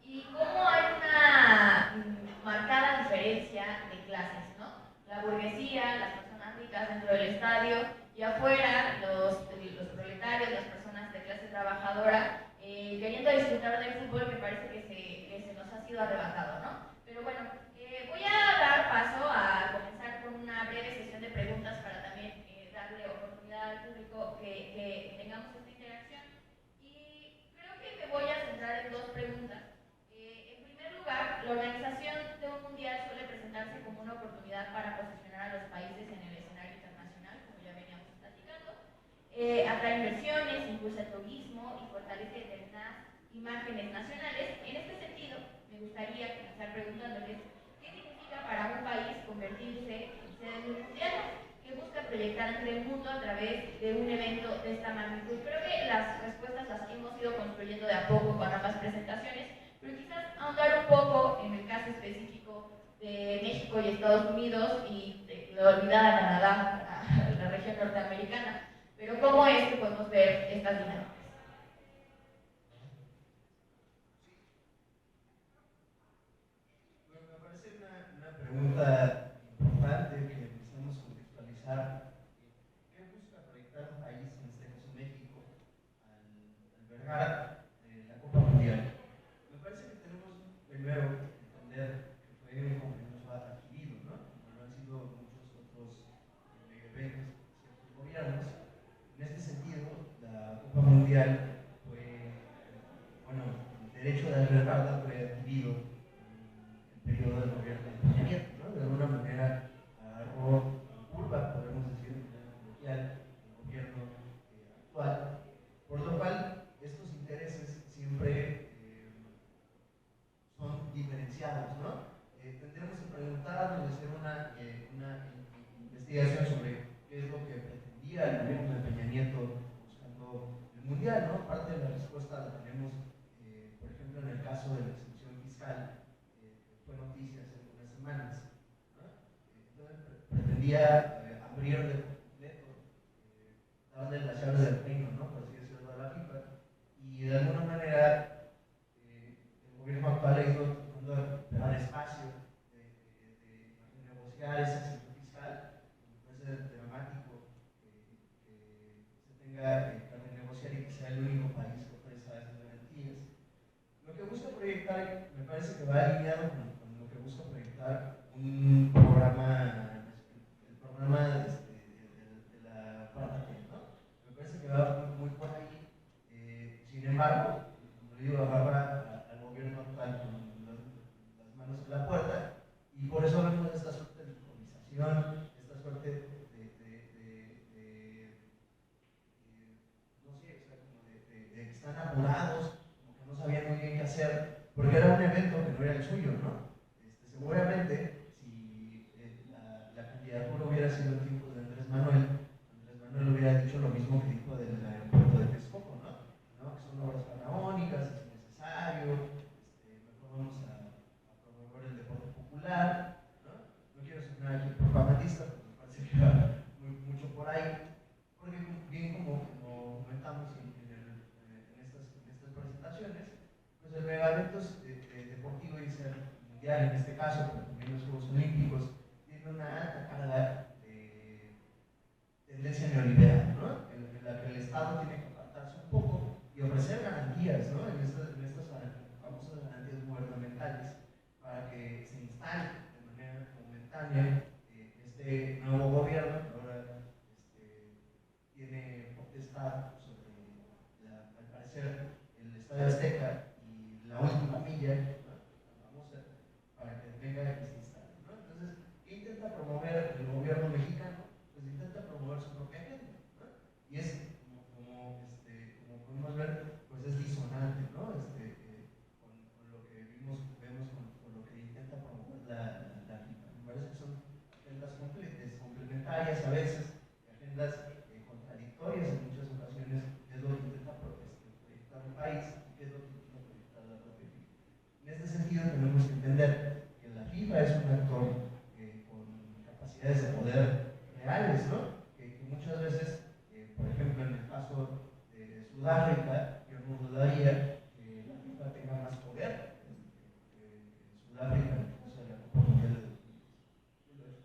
[SPEAKER 2] y cómo hay una marcada diferencia de clases, ¿no? La burguesía, las personas ricas dentro del estadio, y afuera los proletarios, las personas de clase trabajadora, queriendo disfrutar del fútbol, que parece que se nos ha sido arrebatado, ¿no? Pero bueno, voy a dar paso a comenzar con una breve sesión de preguntas para también darle oportunidad al público que tengamos esta interacción. Y creo que me voy a centrar en dos preguntas. la organización de un mundial suele presentarse como una oportunidad para posicionar a los países en el escenario internacional, como ya veníamos platicando, atrae inversiones, impulsa el turismo y fortalece determinadas imágenes nacionales. En este sentido, me gustaría comenzar preguntándoles qué significa para un país convertirse en sede de un mundial que busca proyectar ante el mundo a través de un evento de esta magnitud. Creo que las respuestas las hemos ido construyendo de a poco con ambas presentaciones, pero quizás ahondar un poco en el caso específico de México y Estados Unidos y de la olvidada Canadá, la región norteamericana. Pero ¿cómo es que podemos ver estas dinámicas?
[SPEAKER 5] Bueno, me parece una pregunta importante que necesitamos contextualizar. ¿Qué busca proyectar un país, en este caso México, al albergar la Copa Mundial? Me parece que tenemos primero que entender que fue un compromiso adquirido, ¿no? No han sido muchos otros eventos, ciertos gobiernos. En este sentido, la Copa Mundial fue, bueno, el derecho de albergarla fue adquirido en el periodo del gobierno de Peña Nieto, ¿no? De alguna manera agarró en curva, podemos decir, de manera coloquial, el gobierno actual, por lo cual estos intereses siempre son diferenciados, ¿no? Tendremos que preguntarnos y hacer una investigación sobre qué es lo que pretendía el gobierno de Peña Nieto buscando el mundial, ¿no? Parte de la respuesta la tenemos, por ejemplo, en el caso de la exención fiscal, que fue noticia hace unas semanas, ¿no? Entonces pretendía abrir de completo, darle las llaves del reino, ¿no? Por así decirlo, a la FIFA, y de alguna manera el gobierno actual ha ido tratando de dar espacio, de negociar esa exención fiscal. Me parece dramático que se tenga que renegociar y que sea el único país que ofrezca esas garantías. Lo que busca proyectar, me parece que va alineado con lo que busca proyectar un programa, el programa de la cuarta T, ¿no? Me parece que va muy por ahí. Sin embargo, como digo, agarra al gobierno actual con las manos en la puerta, y por eso vemos esta suerte de improvisación, esta suerte no sé, o sea, como de que están apurados, como que no sabían muy bien qué hacer, porque era un evento que no era el suyo, ¿no? Seguramente, si la candidatura hubiera sido en tiempos de Andrés Manuel hubiera dicho lo mismo que dijo del aeropuerto de Texcoco, ¿no? Que son obras faraónicas, es innecesario, mejor vamos a promover el deporte popular, ¿no? No quiero sonar aquí propagandista, porque me parece que va mucho por ahí, porque bien como comentamos en estas presentaciones, pues el megavento deportivo y el mundial en este caso, pero también los Juegos Olímpicos, tiene una alta carga de tendencia neoliberal, ¿no? En la que el Estado tiene que apartarse un poco y ofrecer garantías, ¿no? En estas famosas garantías gubernamentales para que se instale de manera momentánea este nuevo gobierno que ahora tiene potestad sobre, al parecer, el Estadio Azteca y la última milla, ¿no? La famosa, para que venga y se instale, ¿no? Entonces, ¿qué intenta promover el gobierno mexicano? Pues intenta promover su propia agenda, ¿no? Y es como podemos ver, pues es disonante, ¿no? Con lo que vemos con lo que intenta promover la FIFA. Me parece que son agendas complementarias a veces, agendas contradictorias en muchas ocasiones, es lo que intenta proyectar un país y qué es lo que intenta proyectar la propia FIFA. En este sentido tenemos que entender que la FIFA es un actor con capacidades de poder reales, ¿no? Que muchas veces, por ejemplo, en el caso de Sudáfrica, yo no dudaría que la FIFA tenga más poder que Sudáfrica en el caso de la Copa Mundial de 2010.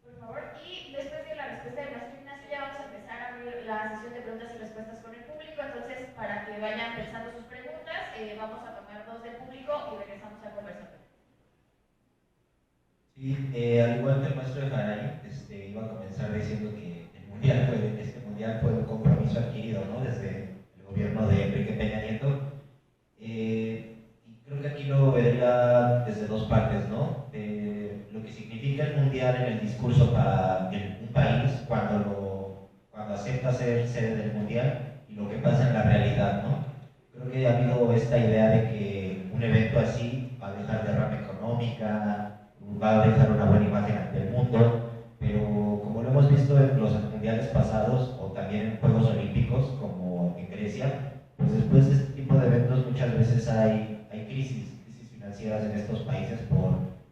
[SPEAKER 2] Por favor, y después de la respuesta del maestro Ignacio ya vamos a empezar a abrir la sesión de preguntas y respuestas con el público. Entonces, para que vayan pensando sus preguntas, vamos a tomar dos del público y regresamos al conversatorio.
[SPEAKER 4] Sí, al igual que el maestro de Jaray, iba a comenzar diciendo que este mundial fue un compromiso adquirido, ¿no? Desde el gobierno de Enrique Peña Nieto. Y creo el discurso para un país cuando acepta ser sede del mundial y lo que pasa en la realidad, ¿no? Creo que ha habido esta idea de que un evento así va a dejar derrama económica, va a dejar una buena imagen ante el mundo, pero como lo hemos visto en los mundiales pasados o también en Juegos Olímpicos, como en Grecia, pues después de este tipo de eventos muchas veces hay crisis financieras en estos países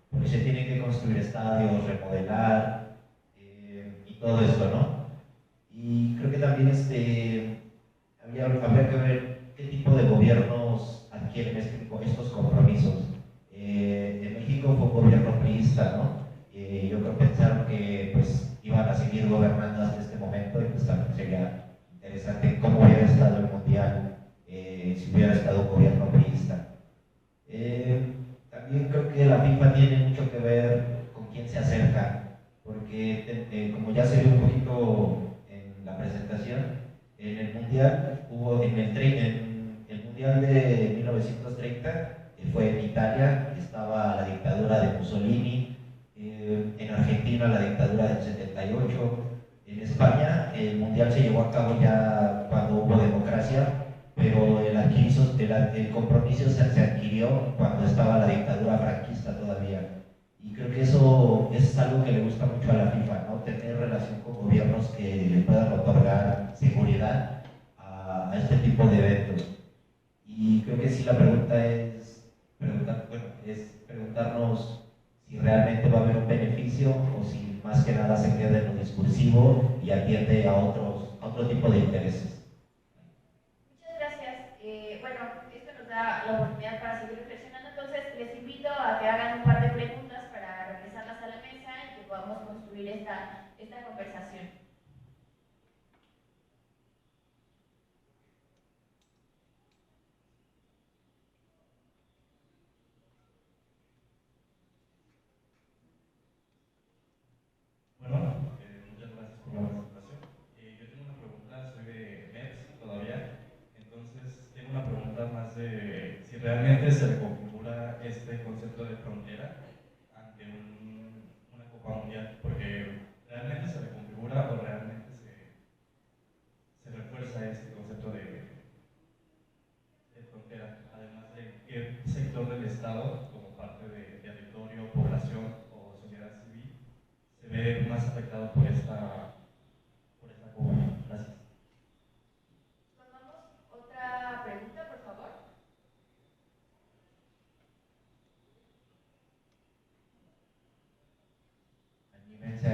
[SPEAKER 4] porque se tienen que construir estadios, remodelar y todo esto, ¿no? Y creo que también habría que ver qué tipo de gobiernos adquieren estos compromisos. En México fue un gobierno priista, ¿no? Yo creo que pensaron que pues iban a seguir gobernando hasta este momento y pues también sería interesante cómo hubiera estado el mundial si hubiera estado un gobierno priista. También creo que la FIFA tiene mucho que ver con quién se acerca, porque como ya se vio un poquito en la presentación, en el mundial en el mundial de 1930 fue en Italia, estaba la dictadura de Mussolini, en Argentina la dictadura del 78, en España el mundial se llevó a cabo ya cuando hubo democracia, pero el compromiso se adquirió cuando estaba la dictadura franquista todavía. Y creo que eso es algo que le gusta mucho a la FIFA, ¿no? Tener relación con gobiernos que le puedan otorgar seguridad a este tipo de eventos. Y creo que sí, la pregunta es preguntarnos si realmente va a haber un beneficio o si más que nada se queda en lo discursivo y atiende a otro tipo de intereses.
[SPEAKER 2] Muchas gracias. Bueno, esto nos da la oportunidad para seguir reflexionando, entonces les invito a que hagan un par de preguntas para regresarlas a la mesa y que podamos construir esta conversación.
[SPEAKER 6] Bueno, muchas gracias por la presentación. Yo tengo una pregunta, soy de MEDS todavía, entonces tengo una pregunta más de si realmente se reconfigura este concepto de frontera ante una Copa Mundial, porque realmente se reconfigura o realmente se refuerza este concepto de frontera, además de qué sector del Estado, como parte de territorio, población o sociedad civil, se ve más afectado por esta Copa. Gracias.
[SPEAKER 2] Tomamos otra pregunta, por favor.
[SPEAKER 4] Anímense.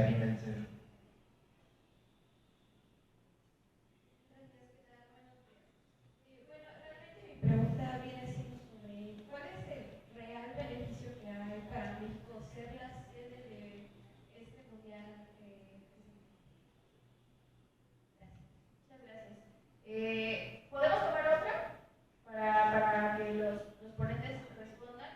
[SPEAKER 7] Bueno, realmente mi pregunta viene siendo sobre cuál es el real beneficio que hay para México ser la sede de este mundial.
[SPEAKER 2] Muchas gracias. ¿Podemos tomar otra para que los ponentes respondan?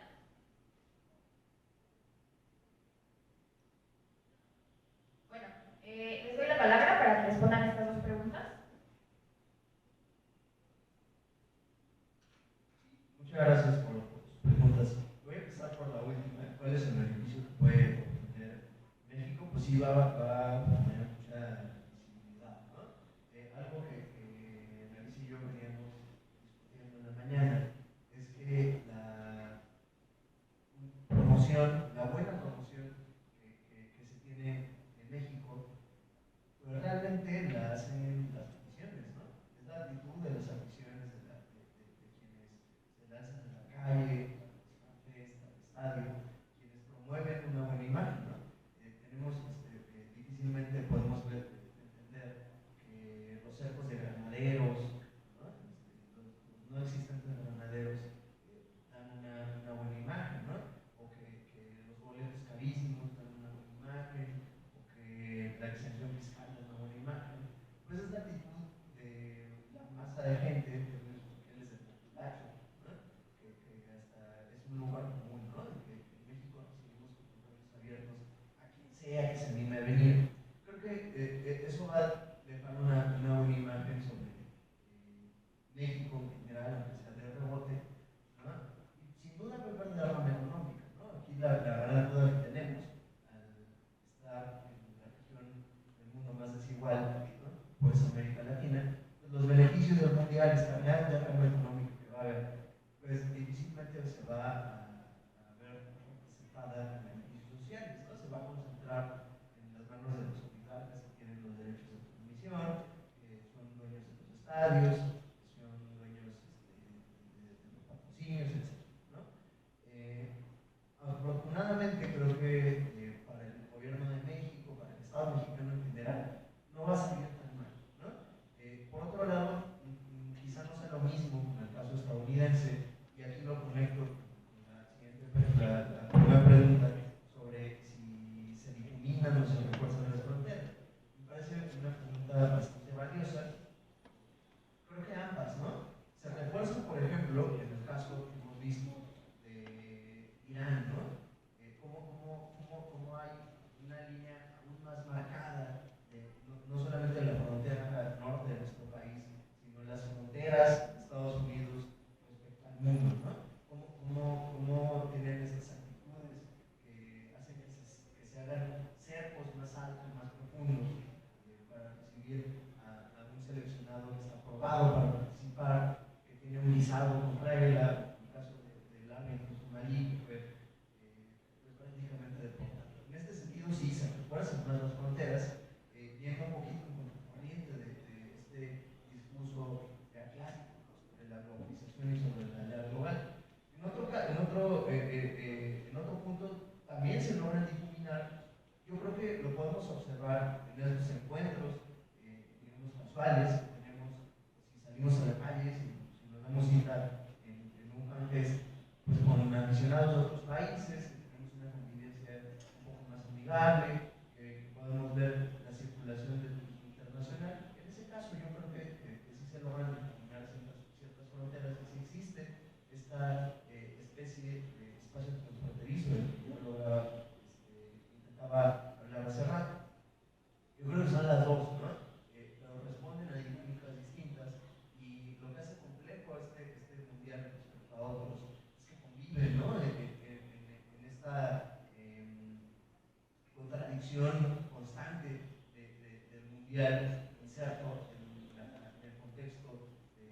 [SPEAKER 2] Bueno, les doy la palabra para que respondan estas dos preguntas.
[SPEAKER 5] Muchas gracias por sus preguntas. Voy a empezar por la última. ¿Cuál es el beneficio que puede obtener México? Pues sí, va a tener mucha visibilidad, ¿no? Algo que Melissa y yo veníamos discutiendo en la mañana es que la buena promoción que se tiene en México, pues realmente la hacen las aficiones, ¿no? Es la actitud de las aficiones de quienes se lanzan a la calle, a la fiesta, al estadio, quienes promueven una buena imagen, ¿no? Tenemos difícilmente pues difícilmente se va a ver representada en beneficios sociales, ¿no? Se va a concentrar en las manos de los oligarcas que tienen los derechos de transmisión, son dueños de los estadios, son dueños de los patrocinios, etc. ¿No? Afortunadamente creo que para el gobierno de México, para el Estado mexicano en general, no va a salir tan mal, ¿no? Por otro lado, quizá no sea lo mismo en el caso estadounidense, y aquí lo conecto con la siguiente la primera pregunta sobre si se difuminan o se refuerzan las fronteras. Me parece una pregunta bastante valiosa. Creo que ambas, ¿no? Se refuerzan, por ejemplo, en el caso que hemos visto de Irán, ¿no? Cómo hay una línea aún más marcada, no solamente de la frontera norte de nuestro país, sino las fronteras de Estados Unidos respecto al mundo, ¿no? Cómo tienen estas actitudes que hacen que se hagan cercos más altos, más profundos, para recibir a un seleccionado que está aprobado para participar, que tiene un visado con regla, en el caso del árbitro somalí, que fue prácticamente deportado. En este sentido, sí se refuerzan más las fronteras, viendo un poquito en contracorriente de este discurso ya clásico sobre la globalización y sobre la aldea global. En otro punto, también se logran difuminar. Yo creo que lo podemos observar en estos encuentros, digamos, casuales que tenemos, si salimos a la calle, si nos damos cita en un campus, pues con aficionados de otros países, que tenemos una convivencia un poco más amigable, que podemos ver la circulación del turismo internacional. En ese caso, yo creo que sí se logran determinar ciertas fronteras, que sí existe esta especie de espacio transfronterizo del que yo intentaba hablar hace rato. Yo creo que son las dos, ¿no? Pero responden a dinámicas distintas, y lo que hace complejo este mundial respecto a otros es que conviven, ¿no? En esta contradicción constante del mundial inserto en el contexto de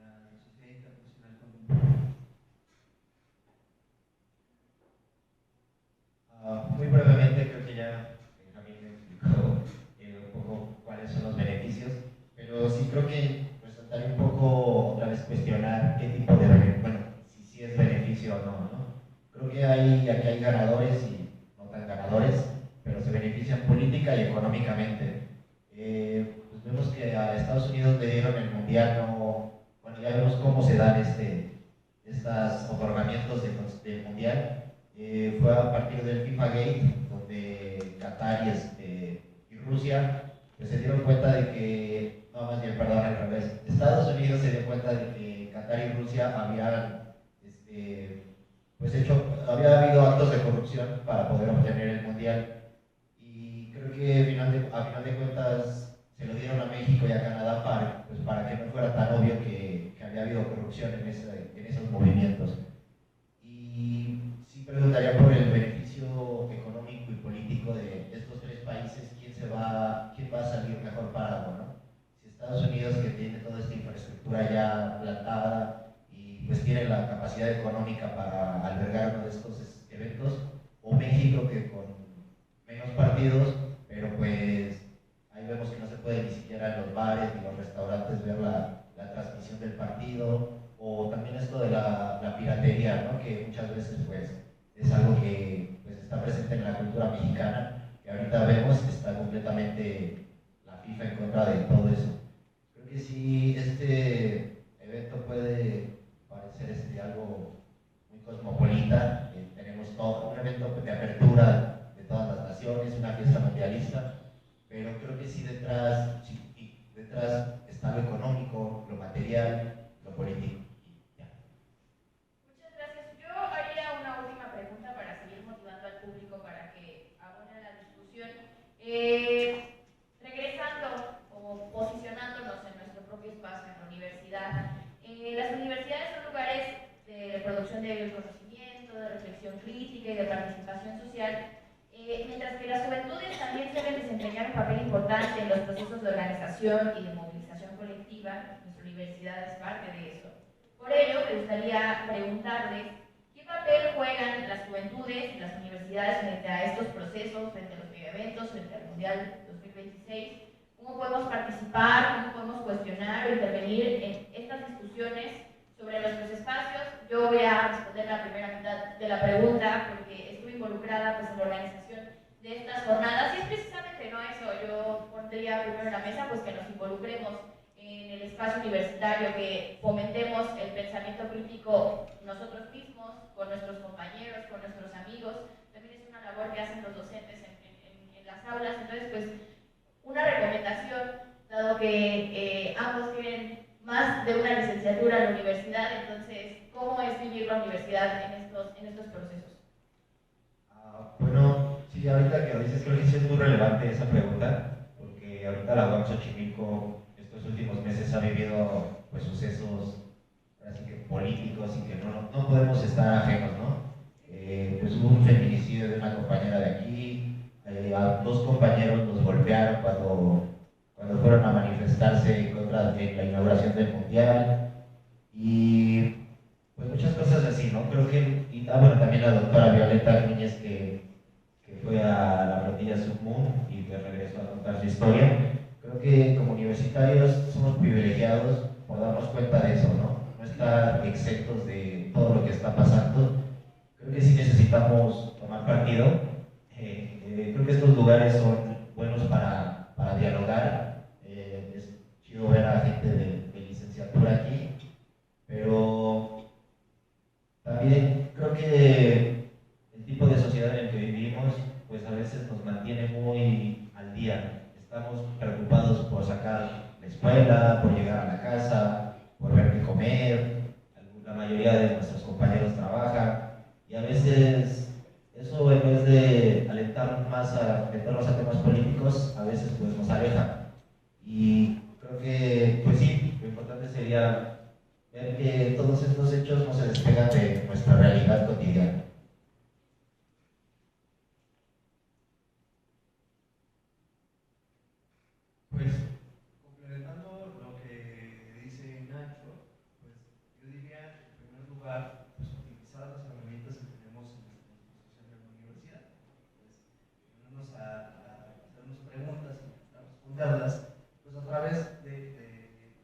[SPEAKER 5] la sociedad internacional contemporánea.
[SPEAKER 4] Muy brevemente, creo que ya Benjamín me explicó un poco cuáles son los beneficios, pero sí creo que resaltaría un poco otra vez cuestionar qué tipo de beneficio, bueno, si es beneficio o no, ¿no? Creo que aquí hay ganadores y no tan ganadores, pero se benefician política y económicamente. Pues vemos que a Estados Unidos le dieron el mundial, no, bueno, ya vemos cómo se dan estos otorgamientos del mundial. Fue a partir del FIFA Gate, donde Qatar y Rusia pues, se dieron cuenta de que, no, más bien, perdón, al revés, Estados Unidos se dio cuenta de que Qatar y Rusia habían había habido actos de corrupción para poder obtener el mundial, y creo que a final de cuentas se lo dieron a México y a Canadá para que no fuera tan obvio que había habido corrupción en esos movimientos. Y sí preguntaría por el beneficio económico y político de estos tres países, quién va a salir mejor parado, ¿no? Si Estados Unidos, que tiene toda esta infraestructura ya plantada y pues tiene la capacidad económica para albergar uno de estos eventos, o México, que con menos partidos, pero pues ahí vemos que no se puede ni siquiera en los bares ni los restaurantes ver la transmisión del partido, o también esto de la piratería, ¿no? Que muchas veces pues es algo que pues, está presente en la cultura mexicana, que ahorita vemos que está completamente la FIFA en contra de todo eso. Creo que sí, este evento puede parecer algo muy cosmopolita. Tenemos todo un evento de apertura de todas las naciones, una fiesta mundialista, pero creo que sí detrás está lo económico, lo material, lo político.
[SPEAKER 2] Muchas gracias. Yo haría una última pregunta para seguir motivando al público para que abone la discusión. Regresando o posicionándonos en nuestro propio espacio, en la universidad. Las universidades son lugares de producción de conocimiento, de reflexión crítica y de participación social, mientras que las juventudes también deben desempeñar un papel importante en los procesos de organización y de movilización colectiva. Nuestra universidad es parte de eso. Por ello, me gustaría preguntarles qué papel juegan las juventudes y las universidades frente a estos procesos, frente a los megaeventos, frente al Mundial 2026, cómo podemos participar, cómo podemos cuestionar o intervenir en estas discusiones sobre nuestros espacios. Yo voy a responder la primera mitad de la pregunta porque estuve involucrada pues, en la organización de estas jornadas y es precisamente no eso. Yo pondría primero en la mesa pues, que nos involucremos en el espacio universitario, que fomentemos el pensamiento crítico nosotros mismos, con nuestros compañeros, con nuestros amigos. También es una labor que hacen los docentes en las aulas. Entonces, pues, una recomendación, dado que ambos tienen más de una licenciatura en la universidad, entonces, ¿cómo es vivir la universidad en estos procesos?
[SPEAKER 4] Bueno, sí, ahorita que lo dices, creo que sí es muy relevante esa pregunta, porque ahorita la UAM Xochimilco estos últimos meses ha vivido pues, sucesos así que políticos y que no podemos estar ajenos, ¿no? Pues hubo un feminicidio de una compañera de aquí, a 2 compañeros los golpearon cuando fueron a manifestarse en contra de la inauguración del Mundial y pues muchas cosas así, ¿no? Creo que, bueno, también la doctora Violeta Núñez que fue a la flotilla Submoon y que regresó a contar su historia. Creo que como universitarios somos privilegiados por darnos cuenta de eso, ¿no? No estar exentos de todo lo que está pasando. Creo que sí necesitamos tomar partido. Creo que estos lugares son buenos para dialogar. Es chido ver a gente de licenciatura aquí, pero también creo que el tipo de sociedad en el que vivimos pues a veces nos mantiene muy al día. Estamos preocupados por sacar la escuela, por llegar a la casa, por ver qué comer. La mayoría de nuestros compañeros trabajan y a veces eso, en vez de alentar más a meternos a temas políticos, a veces pues nos aleja. Y creo que, pues sí, lo importante sería ver que todos estos hechos no se despegan de nuestra realidad cotidiana.
[SPEAKER 5] Pues, complementando lo que dice Nacho, pues yo diría, en primer lugar, pues utilizar las herramientas que tenemos en nuestra disposición en la universidad. Pues, ponernos a hacernos preguntas y a responderlas, pues a través de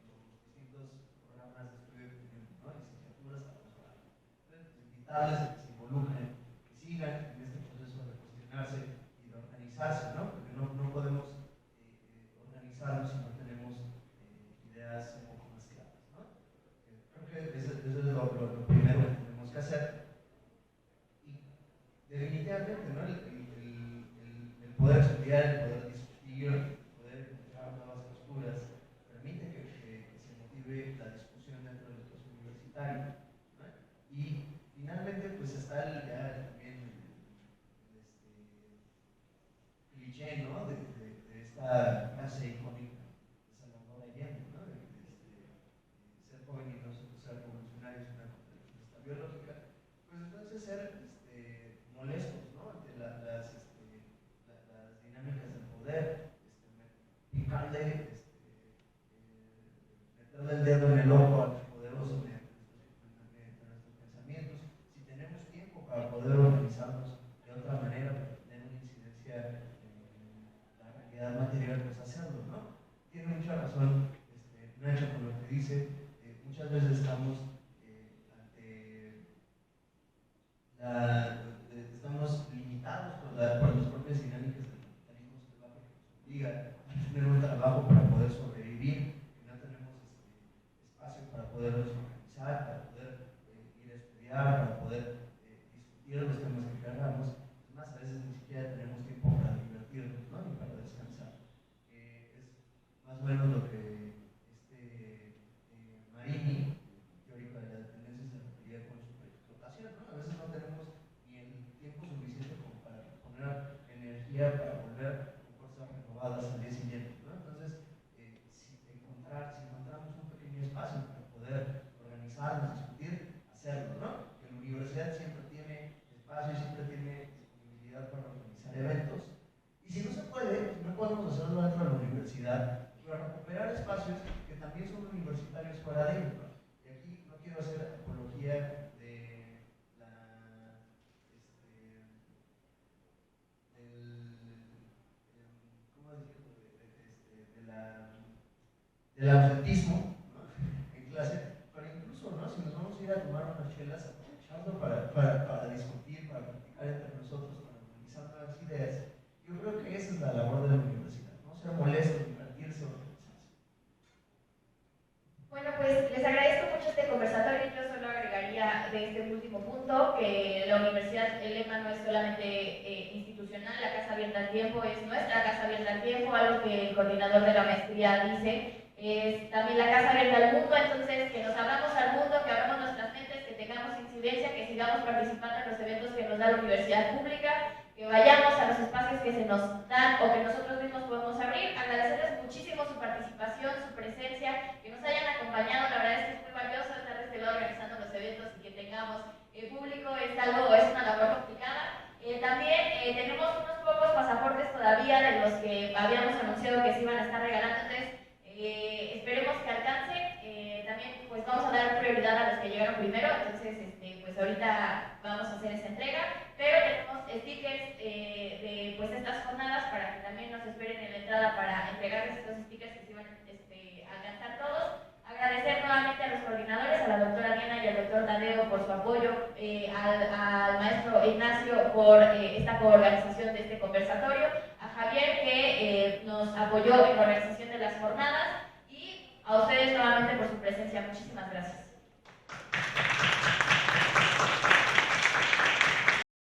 [SPEAKER 5] los distintos programas de estudio que tenemos, ¿no? Licenciaturas a posgrado. Entonces, invitarles a que se involucren, que sigan en este proceso de cuestionarse y de organizarse, ¿no? Porque no podemos organizarnos si no tenemos ideas un poco más claras, ¿no? Creo que eso es lo primero que tenemos que hacer. Y definitivamente, ¿no? El poder estudiar, el poder discutir, el poder encontrar nuevas posturas, permite que se motive la discusión dentro del proceso universitario, ¿no? Y finalmente, pues está ya también cliché, ¿no? De esta frase icónica de Salvador Allende, ¿no? Ser joven y no ser revolucionario es una contradicción biológica. Pues entonces ser molestos, ¿no? Ante las dinámicas del poder, picarle, meterle el dedo en el ojo al poderoso mediante nuestros pensamientos. Si tenemos tiempo para poder organizarnos de otra manera, para tener una incidencia material, pues hacerlo, ¿no? Tiene mucha razón Nacho con lo que dice. Muchas veces estamos estamos limitados por las propias dinámicas del capitalismo salvaje que nos obliga a tener un trabajo para poder sobrevivir y no tenemos espacio para podernos organizar, para poder ir a estudiar, para poder discutir los temas que queramos. Es más, a veces ni siquiera tenemos tiempo para divertirnos, ¿no? Ni para descansar. Es más o menos lo que Marini, teórico de la dependencia, se refería con superexplotación, ¿no? A veces no tenemos ni el tiempo suficiente como para poner energía para volver con fuerzas renovadas al día siguiente, ¿no? Entonces, si encontramos un pequeño espacio para poder organizarnos, discutir, hacerlo, ¿no? Que la universidad siempre tiene espacio y siempre tiene disponibilidad para organizar eventos. Y si no se puede, si no podemos hacerlo dentro de la universidad, para recuperar espacios que también son universitarios fuera de ellos, ¿no? Y aquí no quiero quiero hacer apología de la, ¿cómo decirlo? Del ausentismo, ¿no? En clase, pero incluso, ¿no? Si nos vamos a ir a tomar unas chelas, aprovechando para discutir, para platicar entre nosotros, para analizar nuevas ideas, yo creo que esa es la labor de la universidad, no ser molestos, divertirse, organizarse.
[SPEAKER 2] Bueno, pues les agradezco mucho este conversatorio. Yo solo agregaría de este último punto que la universidad, el lema no es solamente institucional, la Casa Abierta al Tiempo es nuestra Casa Abierta al Tiempo, algo que el coordinador de la maestría dice, es también la Casa Abierta al Mundo, entonces que nos abramos al mundo, que abramos nuestras mentes, que tengamos incidencia, que sigamos participando en los eventos que nos da la universidad pública, que vayamos a los espacios que se nos dan o que nosotros mismos podemos abrir. Agradecerles muchísimo su participación, su presencia, que nos hayan acompañado. La verdad es que es muy valioso estar de este lado organizando los eventos y que tengamos público, es una labor complicada. También tenemos unos pocos pasaportes todavía de los que habíamos anunciado que se iban a estar regalando, entonces esperemos que alcance. También pues vamos a dar prioridad a los que llegaron primero, entonces pues ahorita vamos a hacer esa entrega, pero tenemos stickers de pues estas jornadas para que también nos esperen en la entrada para entregarles estos stickers que se van a alcanzar todos. Agradecer nuevamente a los coordinadores, a la doctora Diana y al doctor Tadeo por su apoyo, al maestro Ignacio por esta coorganización de este conversatorio, a Javier que nos apoyó en la organización de las jornadas y a ustedes nuevamente por su presencia. Muchísimas gracias.